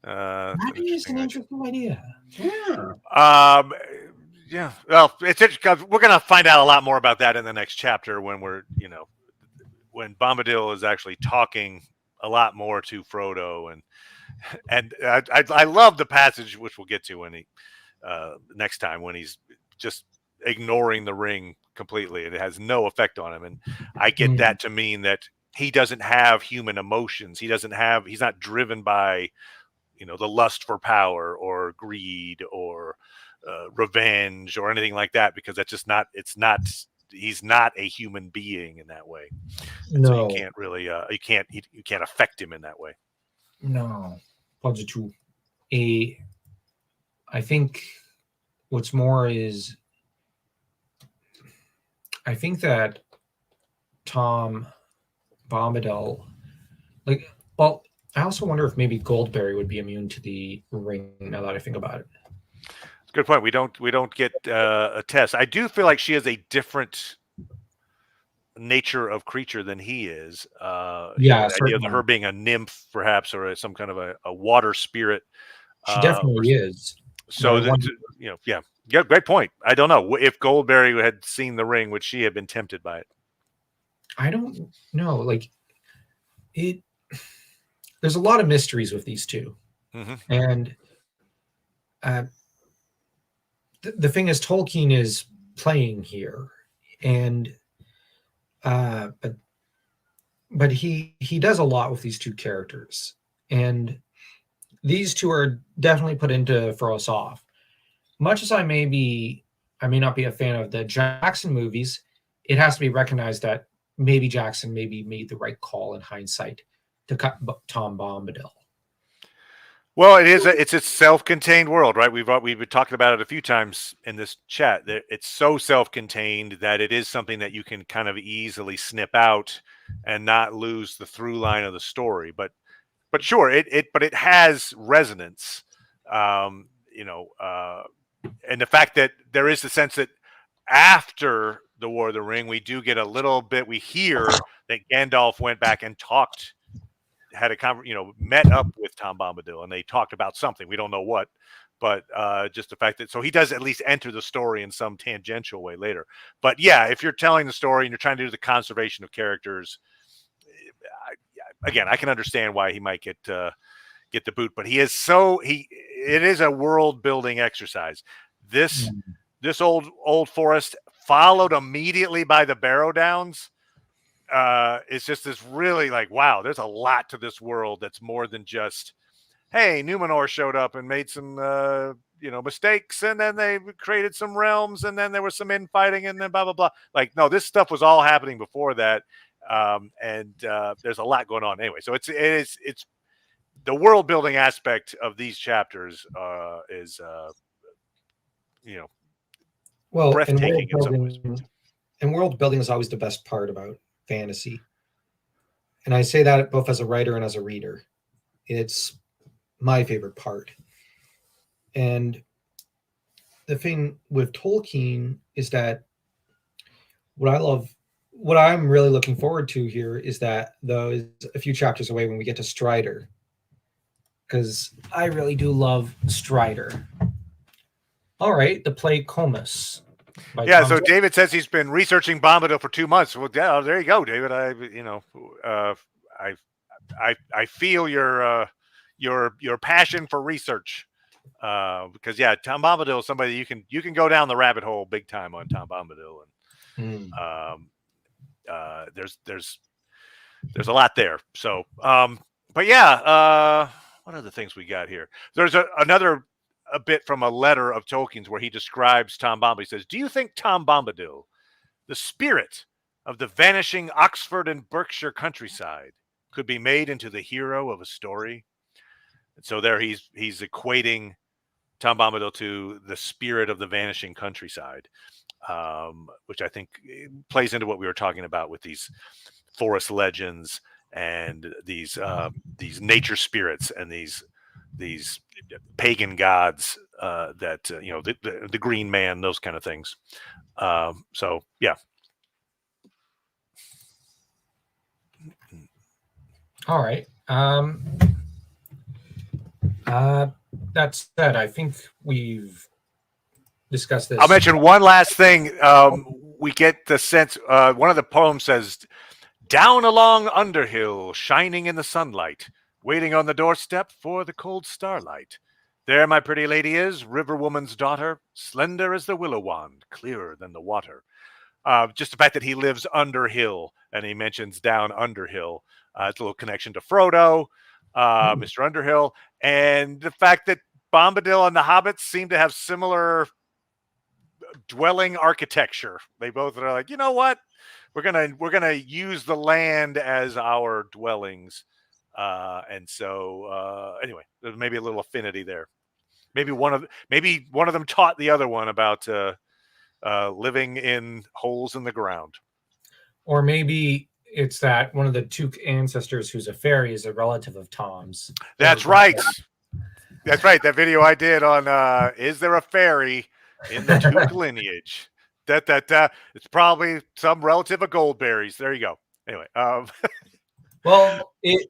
Speaker 3: That is an interesting idea.
Speaker 2: Yeah. Yeah. Well, it's interesting because we're going to find out a lot more about that in the next chapter when when Bombadil is actually talking a lot more to Frodo, and I love the passage which we'll get to when next time when he's just ignoring the ring completely and it has no effect on him, and I get that to mean that he doesn't have human emotions. He's not driven by the lust for power or greed or revenge or anything like that, because that's just not. He's not a human being in that way. And so you can't really you can't affect him in that way.
Speaker 3: No, positive. I think what's more is I think that Tom Bombadil, I also wonder if maybe Goldberry would be immune to the ring. Now that I think about it,
Speaker 2: it's a good point. We don't get a test. I do feel like she has a different nature of creature than he is.
Speaker 3: Yeah,
Speaker 2: the idea of her being a nymph, perhaps, or some kind of a water spirit.
Speaker 3: She definitely is.
Speaker 2: So
Speaker 3: I wonder-
Speaker 2: yeah, great point. I don't know if Goldberry had seen the ring, would she have been tempted by it?
Speaker 3: I don't know. Like it. There's a lot of mysteries with these two, and the thing is, Tolkien is playing here, and but he does a lot with these two characters, and these two are definitely put in to throw us off. Much as I may not be a fan of the Jackson movies, it has to be recognized that maybe Jackson maybe made the right call in hindsight to cut Tom Bombadil.
Speaker 2: Well, it's a self-contained world, right? We've been talking about it a few times in this chat. It's so self-contained that it is something that you can kind of easily snip out and not lose the through line of the story. But sure, it has resonance, and the fact that there is the sense that after the War of the Ring, we do get a little bit. We hear that Gandalf went back and met up with Tom Bombadil, and they talked about something. We don't know what, but just the fact that so he does at least enter the story in some tangential way later. But yeah, if you're telling the story and you're trying to do the conservation of characters, again, I can understand why he might get the boot. But it is a world building exercise. This old forest followed immediately by the Barrow Downs. It's just this really like, wow, there's a lot to this world that's more than just, hey, Numenor showed up and made some, mistakes, and then they created some realms, and then there was some infighting, and then blah, blah, blah. Like, no, this stuff was all happening before that. And there's a lot going on anyway. So it's the world building aspect of these chapters is breathtaking in some ways.
Speaker 3: And world building is always the best part about fantasy, and I say that both as a writer and as a reader. It's my favorite part. And the thing with Tolkien is that what I'm really looking forward to here is that those a few chapters away when we get to Strider, because I really do love Strider. All right, the play Comus.
Speaker 2: Yeah, so David says he's been researching Bombadil for 2 months. Well, yeah, there you go, David. I feel your passion for research, because yeah, Tom Bombadil is somebody you can go down the rabbit hole big time on Tom Bombadil, and there's a lot there. So, but yeah, what are the things we got here? There's another bit from a letter of Tolkien's where he describes Tom Bombadil. He says, "Do you think Tom Bombadil, the spirit of the vanishing Oxford and Berkshire countryside, could be made into the hero of a story?" And so there he's equating Tom Bombadil to the spirit of the vanishing countryside, which I think plays into what we were talking about with these forest legends and these nature spirits and these pagan gods that the Green Man, those kind of things. So yeah.
Speaker 3: All right. That said, I think we've discussed this.
Speaker 2: I'll mention one last thing. We get the sense, one of the poems says, "Down along Underhill, shining in the sunlight, waiting on the doorstep for the cold starlight. There my pretty lady is, river woman's daughter, slender as the willow wand, clearer than the water." Just the fact that he lives Underhill, and he mentions down Underhill. It's a little connection to Frodo, Mr. Underhill, and the fact that Bombadil and the hobbits seem to have similar dwelling architecture. They both are like, you know what? We're gonna use the land as our dwellings. And so anyway, there's maybe a little affinity there. Maybe one of them taught the other one about living in holes in the ground.
Speaker 3: Or maybe it's that one of the two ancestors who's a fairy is a relative of Tom's.
Speaker 2: That's right. That's right. That video I did on is there a fairy in the Took lineage? That it's probably some relative of Goldberry's. There you go. Anyway,
Speaker 3: well, it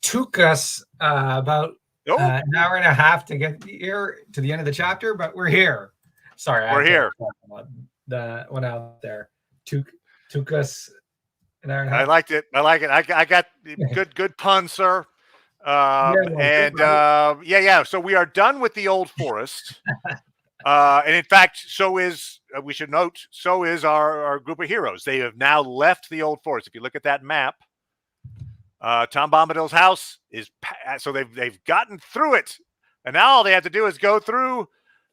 Speaker 3: took us about
Speaker 2: Oh,
Speaker 3: An hour and a half to get here to the end of the chapter, but we're here. Sorry,
Speaker 2: We're here.
Speaker 3: The one out there took us an hour and a half.
Speaker 2: I liked it. I like it. I got good pun, sir. Yeah. So we are done with the Old Forest, and in fact, so is we should note, so is our group of heroes. They have now left the Old Forest. If you look at that map, Tom Bombadil's house is so they've gotten through it, and now all they have to do is go through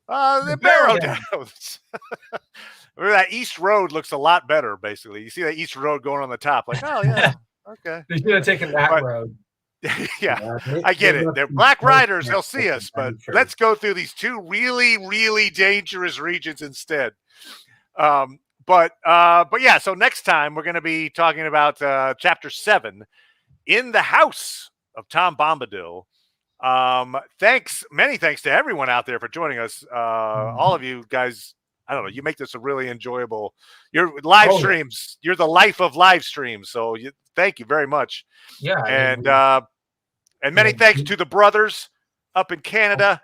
Speaker 2: the Barrow Downs. That East Road looks a lot better. Basically, you see that East Road going on the top. Like, oh yeah, okay.
Speaker 3: They should have taken that road.
Speaker 2: Yeah, I get it. They're Black Riders. They'll see us, but let's go through these two really, really dangerous regions instead. But yeah. So next time we're going to be talking about Chapter 7, In the House of Tom Bombadil. Many thanks to everyone out there for joining us. All of you guys. I don't know. You make this a really enjoyable. Your live streams. You're the life of live streams. So thank you very much.
Speaker 3: Yeah,
Speaker 2: and many thanks to the brothers up in Canada.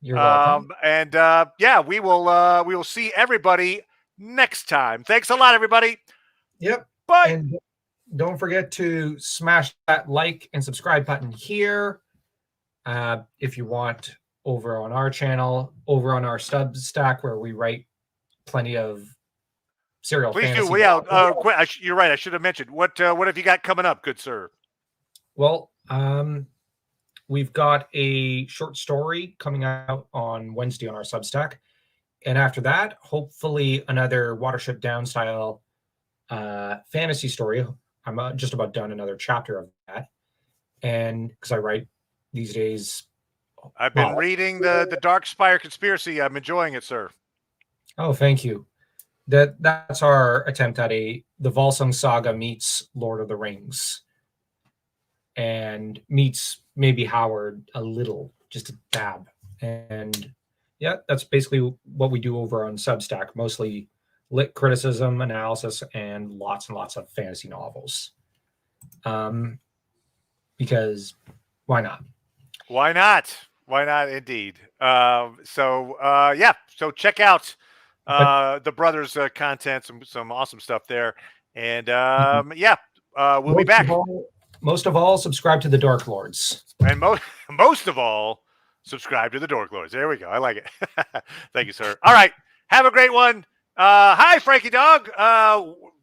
Speaker 3: You're welcome.
Speaker 2: Yeah, we will see everybody next time. Thanks a lot, everybody.
Speaker 3: Yep.
Speaker 2: Bye.
Speaker 3: And don't forget to smash that like and subscribe button here. If you want, over on our channel, over on our Substack, where we write plenty of serial
Speaker 2: Please
Speaker 3: fantasy.
Speaker 2: do. You're right. I should have mentioned. What have you got coming up, good sir?
Speaker 3: Well, we've got a short story coming out on Wednesday on our Substack. And after that, hopefully another Watership Down style fantasy story. I'm just about done another chapter of that. And because I write these days.
Speaker 2: I've been reading the Dark Spire Conspiracy. I'm enjoying it, sir.
Speaker 3: Oh, thank you. That's our attempt at the Volsung Saga meets Lord of the Rings. And meets maybe Howard a little, just a dab. And yeah, that's basically what we do over on Substack. Mostly lit criticism, analysis, and lots of fantasy novels. Because why not?
Speaker 2: Why not? Why not, indeed. So check out the brothers' content, some awesome stuff there. And we'll be back.
Speaker 3: Most of all, subscribe to the DorkLords.
Speaker 2: And most of all, subscribe to the DorkLords. There we go. I like it. Thank you, sir. All right. Have a great one. Hi, Frankie Dog.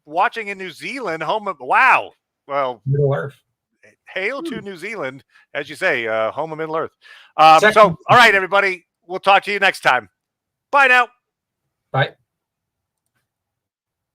Speaker 2: Watching in New Zealand. Wow. Well,
Speaker 3: Middle Earth.
Speaker 2: Hail to New Zealand, as you say, home of Middle Earth. All right, everybody. We'll talk to you next time. Bye now.
Speaker 3: Bye.